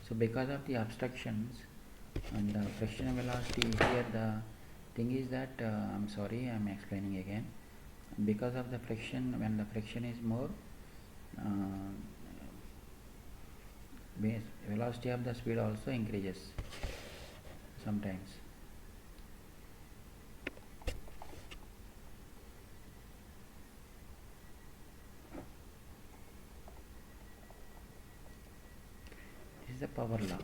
So because of the obstructions and the friction velocity here, the thing is that I'm sorry, I'm explaining again. Because of the friction, when the friction is more, velocity of the speed also increases sometimes. This is the power law.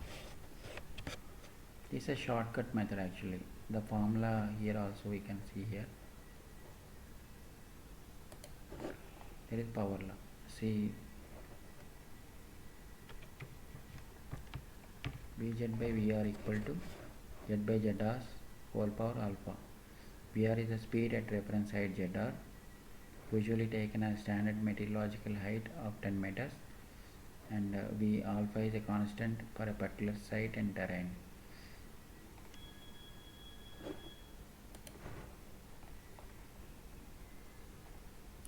This is a shortcut method actually. The formula here also we can see here. There is power law. See, Vz by Vr equal to Z by Zr whole power alpha. Vr is the speed at reference height Zr, usually taken as standard meteorological height of 10 meters, and V alpha is a constant for a particular site and terrain.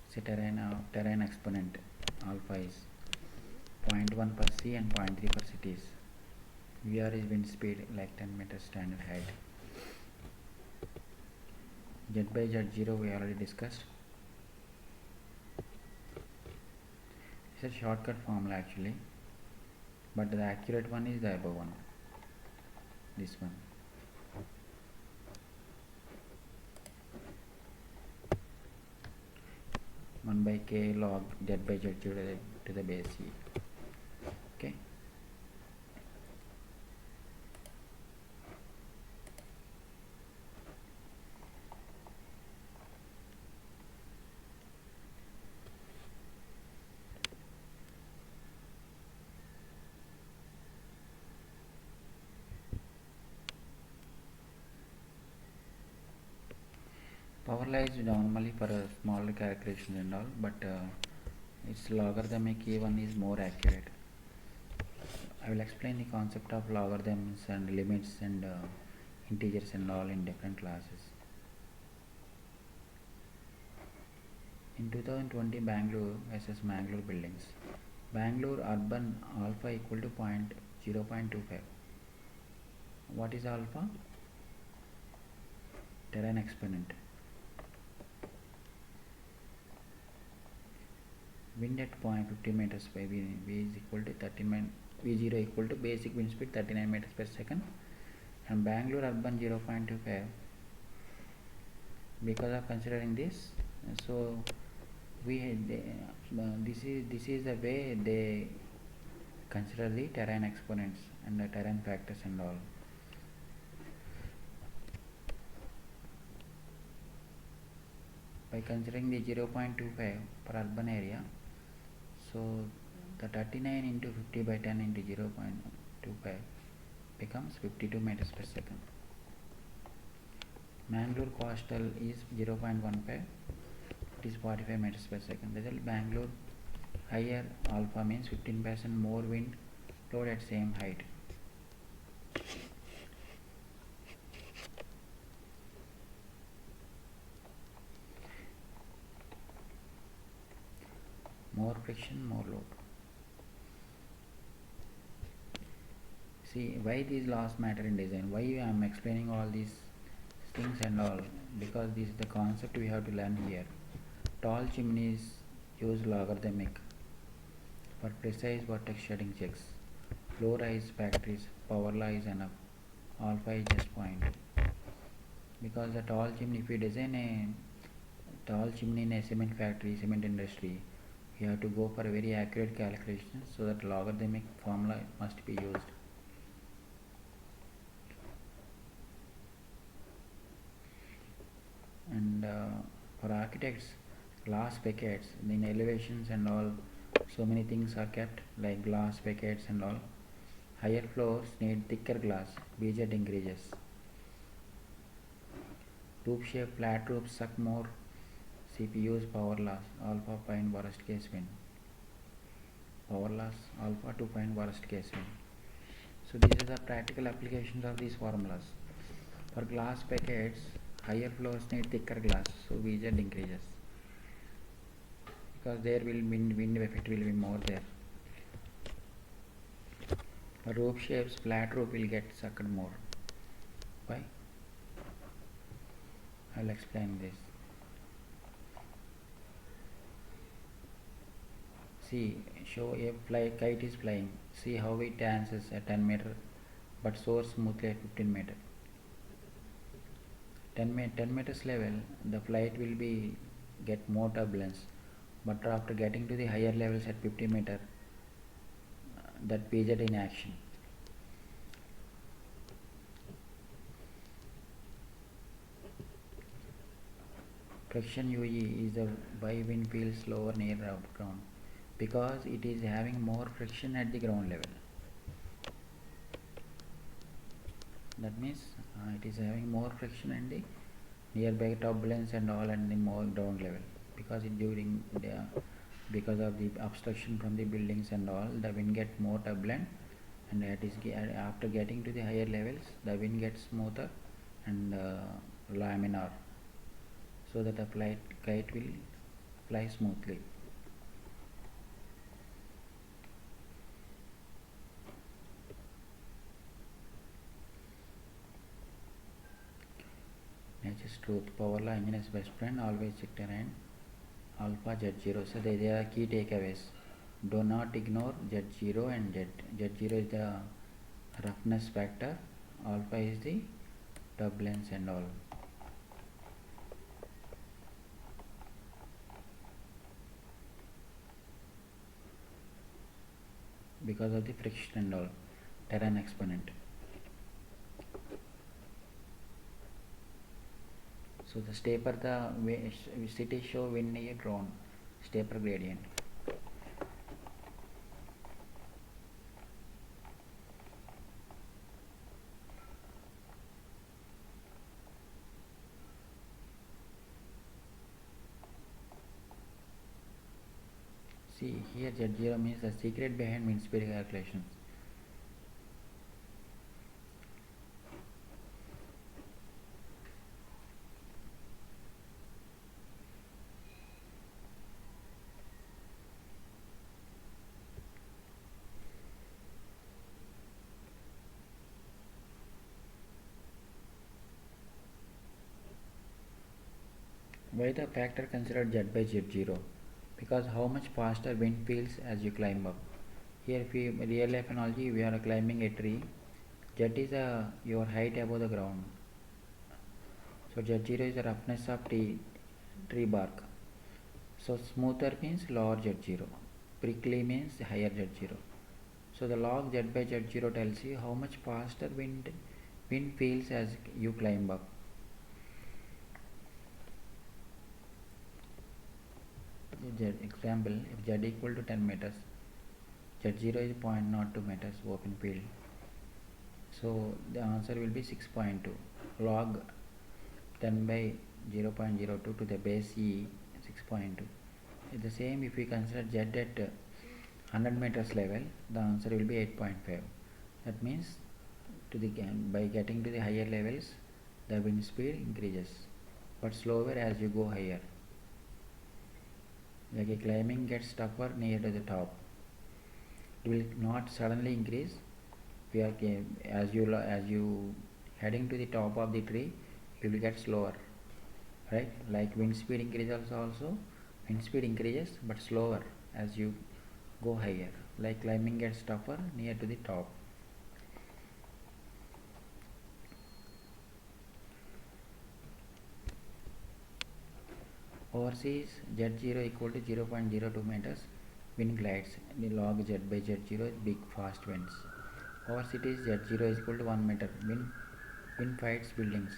Say terrain exponent alpha is 0.1 per sea and 0.3 for cities. VR is wind speed like 10 meters standard height. Z by Z0 we already discussed. It's a shortcut formula actually, but the accurate one is the above one, this one. One by k log Z by Z0 to the base e. Okay. Power law is normally for a smaller calculation and all, but its logarithmic even is more accurate. I will explain the concept of logarithms and limits and integers and all in different classes. In 2020 Bangalore versus Mangalore buildings. Bangalore urban alpha equal to 0.25. What is alpha? Terrain exponent. Wind at 0.50 meters by V is equal to 39, V0 equal to basic wind speed 39 meters per second, and Bangalore urban 0.25. Because of considering this, so this is the way they consider the terrain exponents and the terrain factors and all. By considering the 0.25 per urban area, so the 39 into 50 by 10 into 0.25 becomes 52 meters per second. Mangalore coastal is 0.15, it is 45 meters per second. Result, Bangalore higher alpha means 15% more wind load at same height. More friction, more load. See why these laws matter in design, why I am explaining all these things and all, because this is the concept we have to learn here. Tall chimneys use logarithmic for precise vortex shedding checks. Low rise factories, power law is enough, alpha is just 0.2. Because the tall chimney, if you design a tall chimney in a cement factory, cement industry, you have to go for a very accurate calculation, so that logarithmic formula must be used. And for architects, glass facades in elevations and all, so many things are kept like glass facades and all. Higher floors need thicker glass, BZ increases. Roof shape, flat roofs suck more CPU's power loss, alpha find worst case wind. Power loss alpha to find worst case wind. So these are the practical applications of these formulas. For glass facades, higher floors need thicker glass, so VZ increases, because there will wind effect will be more there. For roof shapes, flat roof will get sucked more. Why? I will explain this. See, show a kite is flying. See how it dances at 10 meter, but soars smoothly at 15 meter. 10 meters level, the flight will be get more turbulence, but after getting to the higher levels at 50 meter, that PZ in action. Friction UE is the why wind feels slower near ground, because it is having more friction at the ground level. That means it is having more friction and the nearby turbulence and all and the more ground level, because because of the obstruction from the buildings and all, the wind get more turbulent, and that is after getting to the higher levels, the wind gets smoother and laminar, so that the kite will fly smoothly. is truth. Power law, engine is best friend, always check terrain. Alpha Z0. So they are key takeaways. Do not ignore Z0 and Z. Z0 is the roughness factor. Alpha is the turbulence and all. Because of the friction and all. Terrain exponent. So the stepper, the city show wind near drawn. Stepper gradient. See here Z0 means the secret behind wind speed calculations. Why the factor considered Z by Z0? Because how much faster wind feels as you climb up. Here if we real life analogy, we are climbing a tree. Z is your height above the ground. So Z0 is the roughness of tree bark. So smoother means lower Z0. Prickly means higher Z0. So the log Z by Z0 tells you how much faster wind feels as you climb up. Example, if Z equal to 10 meters, Z0 is 0.02 meters open field. So the answer will be 6.2. Log 10 by 0.02 to the base E 6.2. It's the same if we consider Z at 100 meters level, the answer will be 8.5. That means by getting to the higher levels, the wind speed increases, but slower as you go higher. Like a climbing gets tougher near to the top. It will not suddenly increase. As you heading to the top of the tree, it will get slower, right? Like wind speed increases also. Wind speed increases but slower as you go higher. Like climbing gets tougher near to the top. Overseas Z0 equal to 0.02 meters. Wind glides. The log Z by Z0 is big fast winds. Over cities Z0 is equal to 1 meter. Wind fights buildings.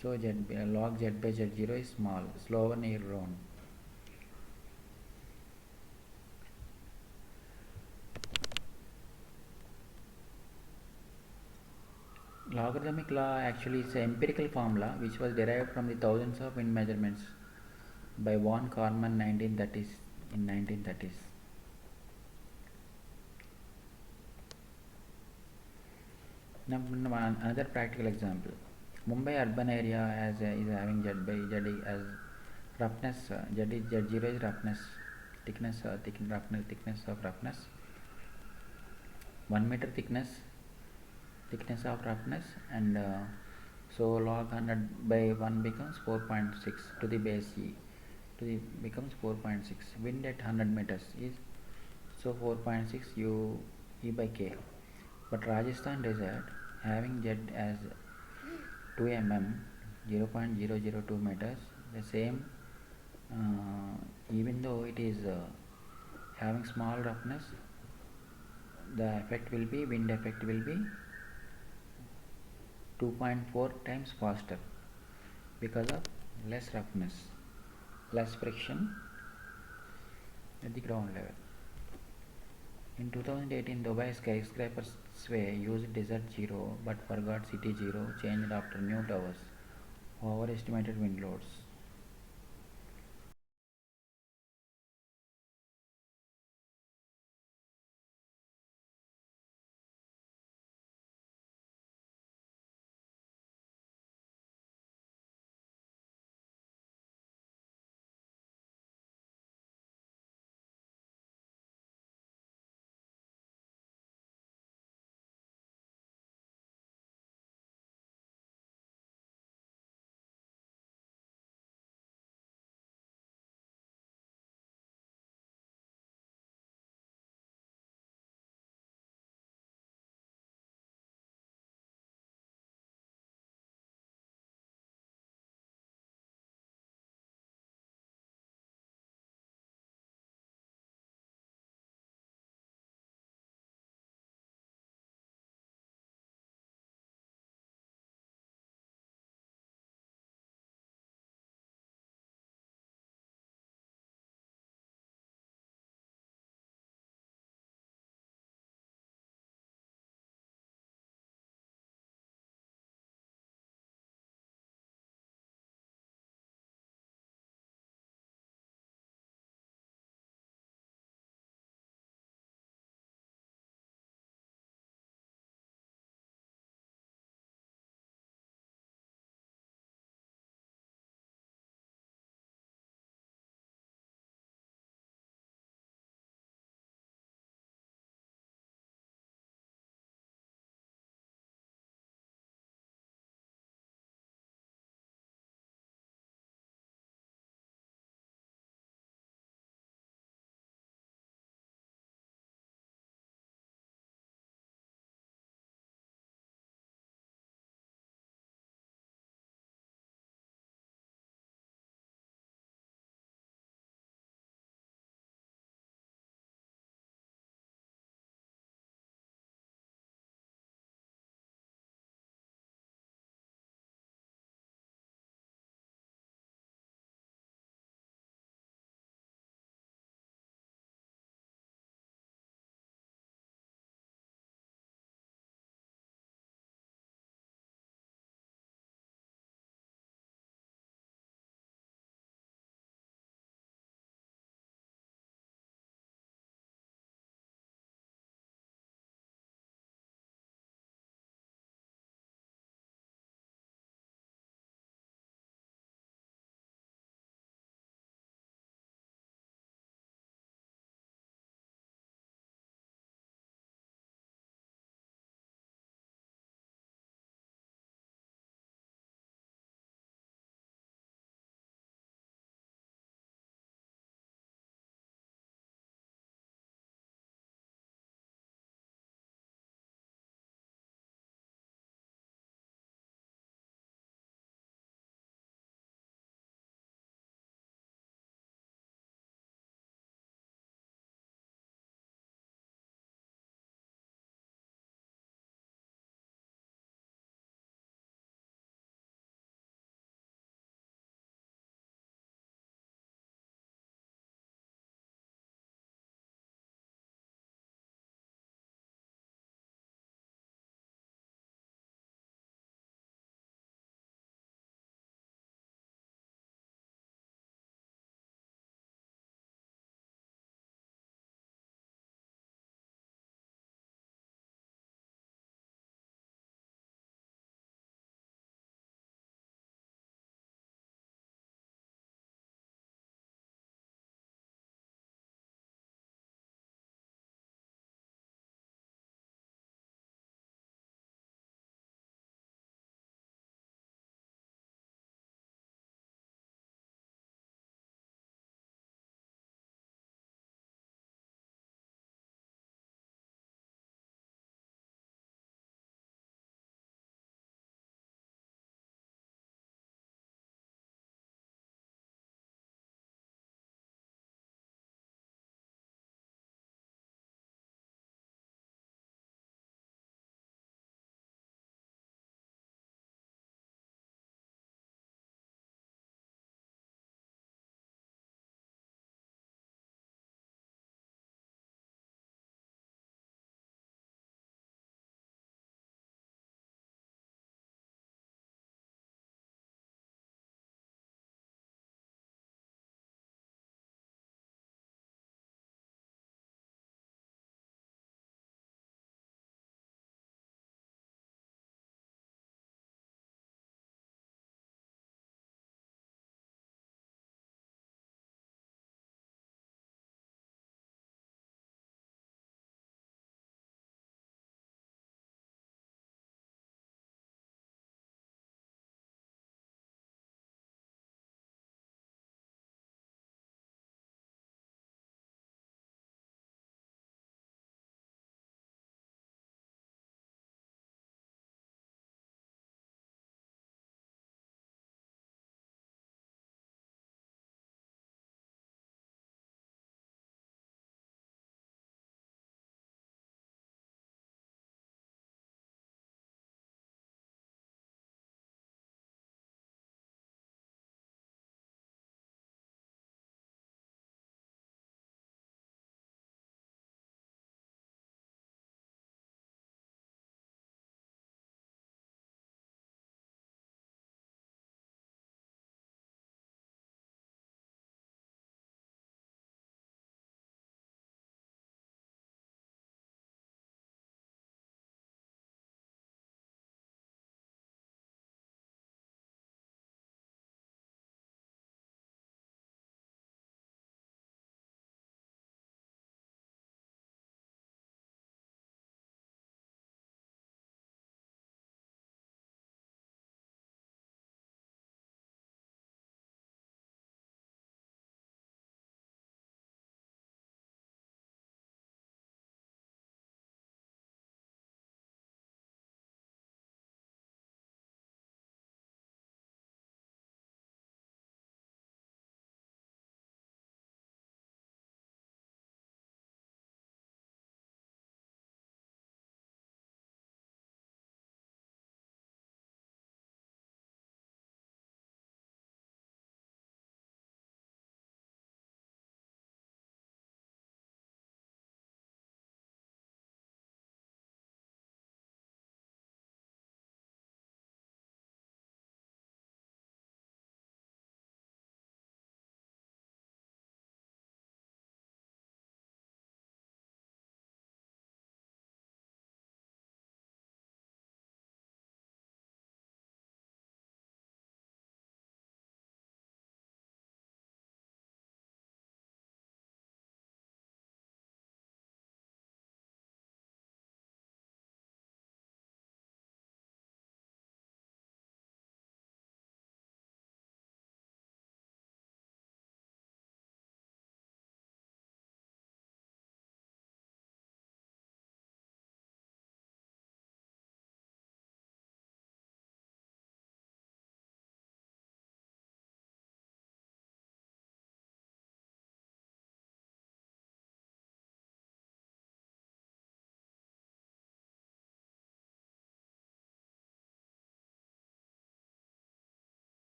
So log Z by Z0 is small, slower near ground. Logarithmic law actually is an empirical formula which was derived from the thousands of wind measurements by von Karman 1930s in 1930s. Now another practical example. Mumbai urban area is having Z by Z as roughness. Z0 is roughness, thickness of roughness. 1 meter thickness of roughness, and so log 100 by 1 becomes 4.6 to the base E becomes 4.6. Wind at 100 meters is so 4.6 U E by K. But Rajasthan desert having Z as 2 mm 0.002 meters, the same, even though it is having small roughness, the effect will be wind effect will be 2.4 times faster because of less roughness, less friction at the ground level. In 2018, Dubai skyscraper sway used desert 0 but forgot city 0, changed after new towers, overestimated wind loads.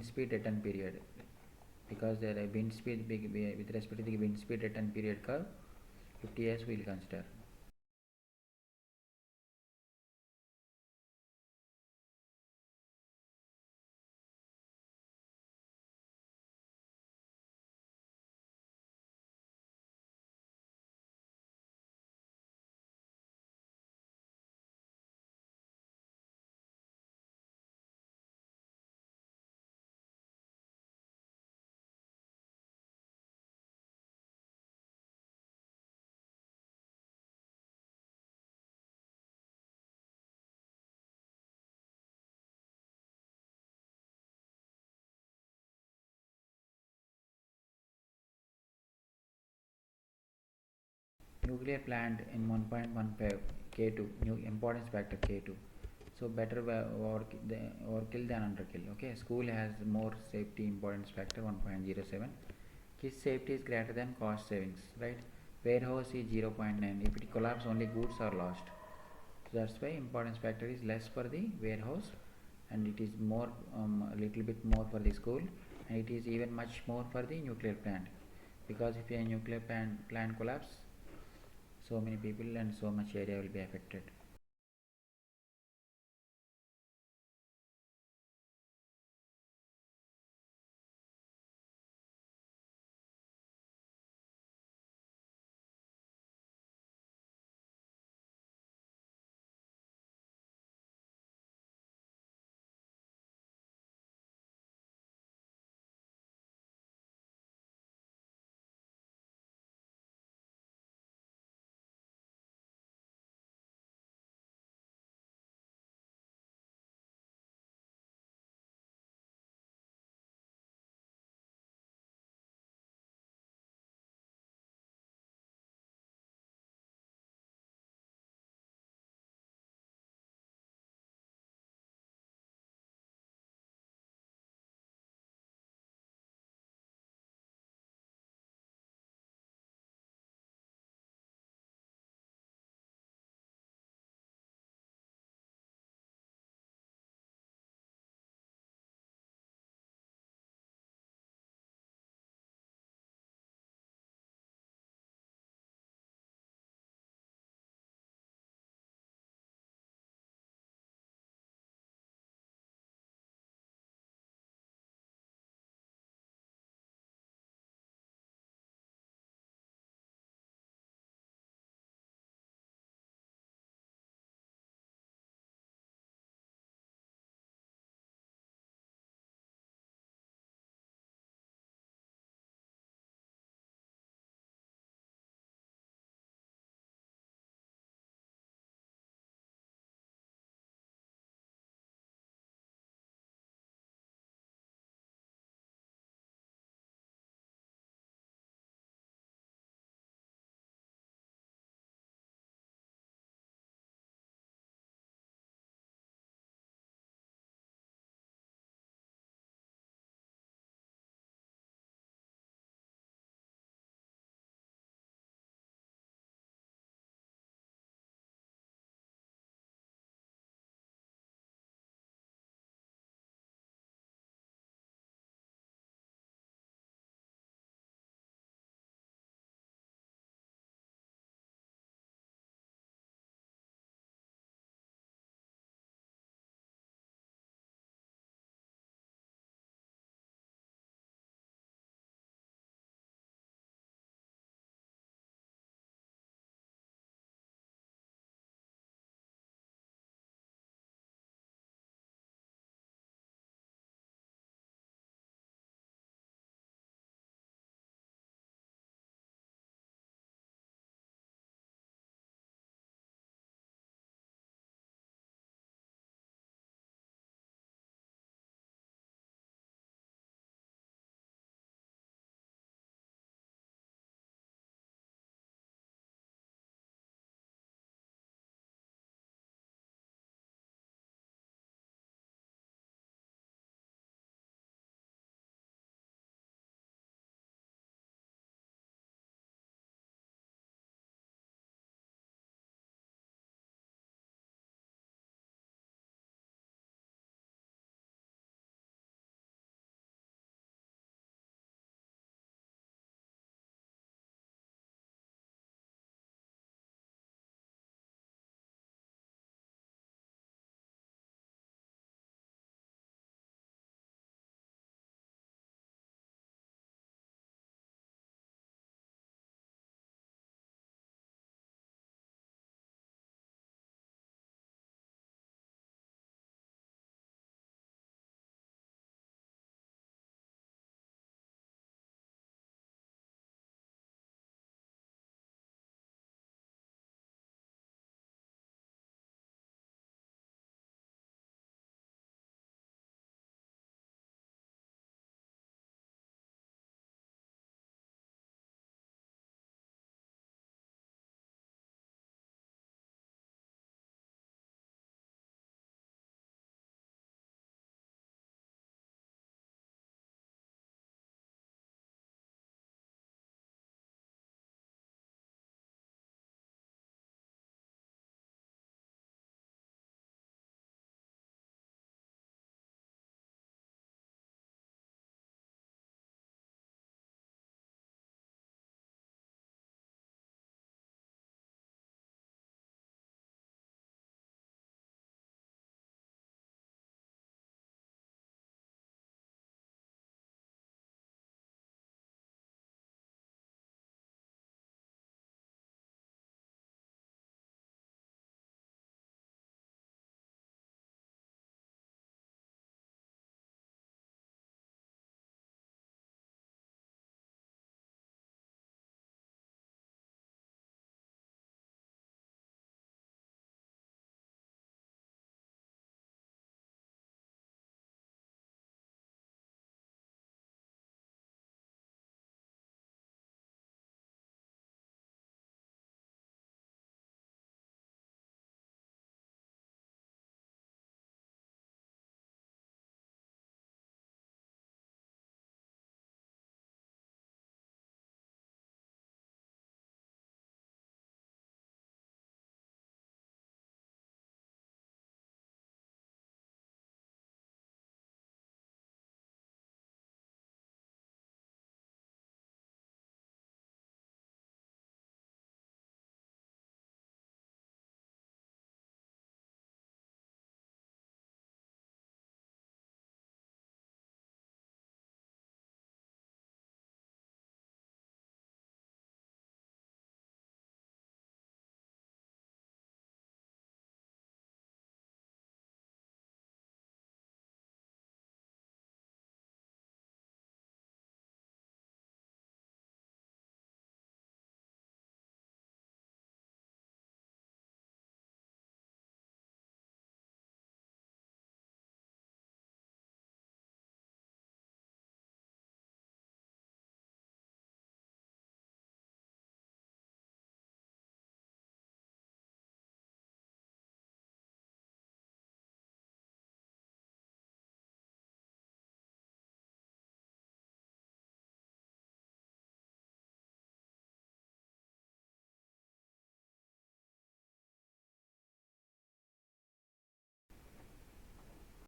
wind speed return period, because the wind speed with respect to the wind speed return period curve, 50 years we will consider. Nuclear plant in 1.15 K2, new importance factor K2. So better overkill than underkill. Okay, school has more safety importance factor 1.07. Kids safety is greater than cost savings, right? Warehouse is 0.9. If it collapse, only goods are lost. So that's why importance factor is less for the warehouse, and it is more, a little bit more for the school, and it is even much more for the nuclear plant, because if a nuclear plant collapse, so many people and so much area will be affected.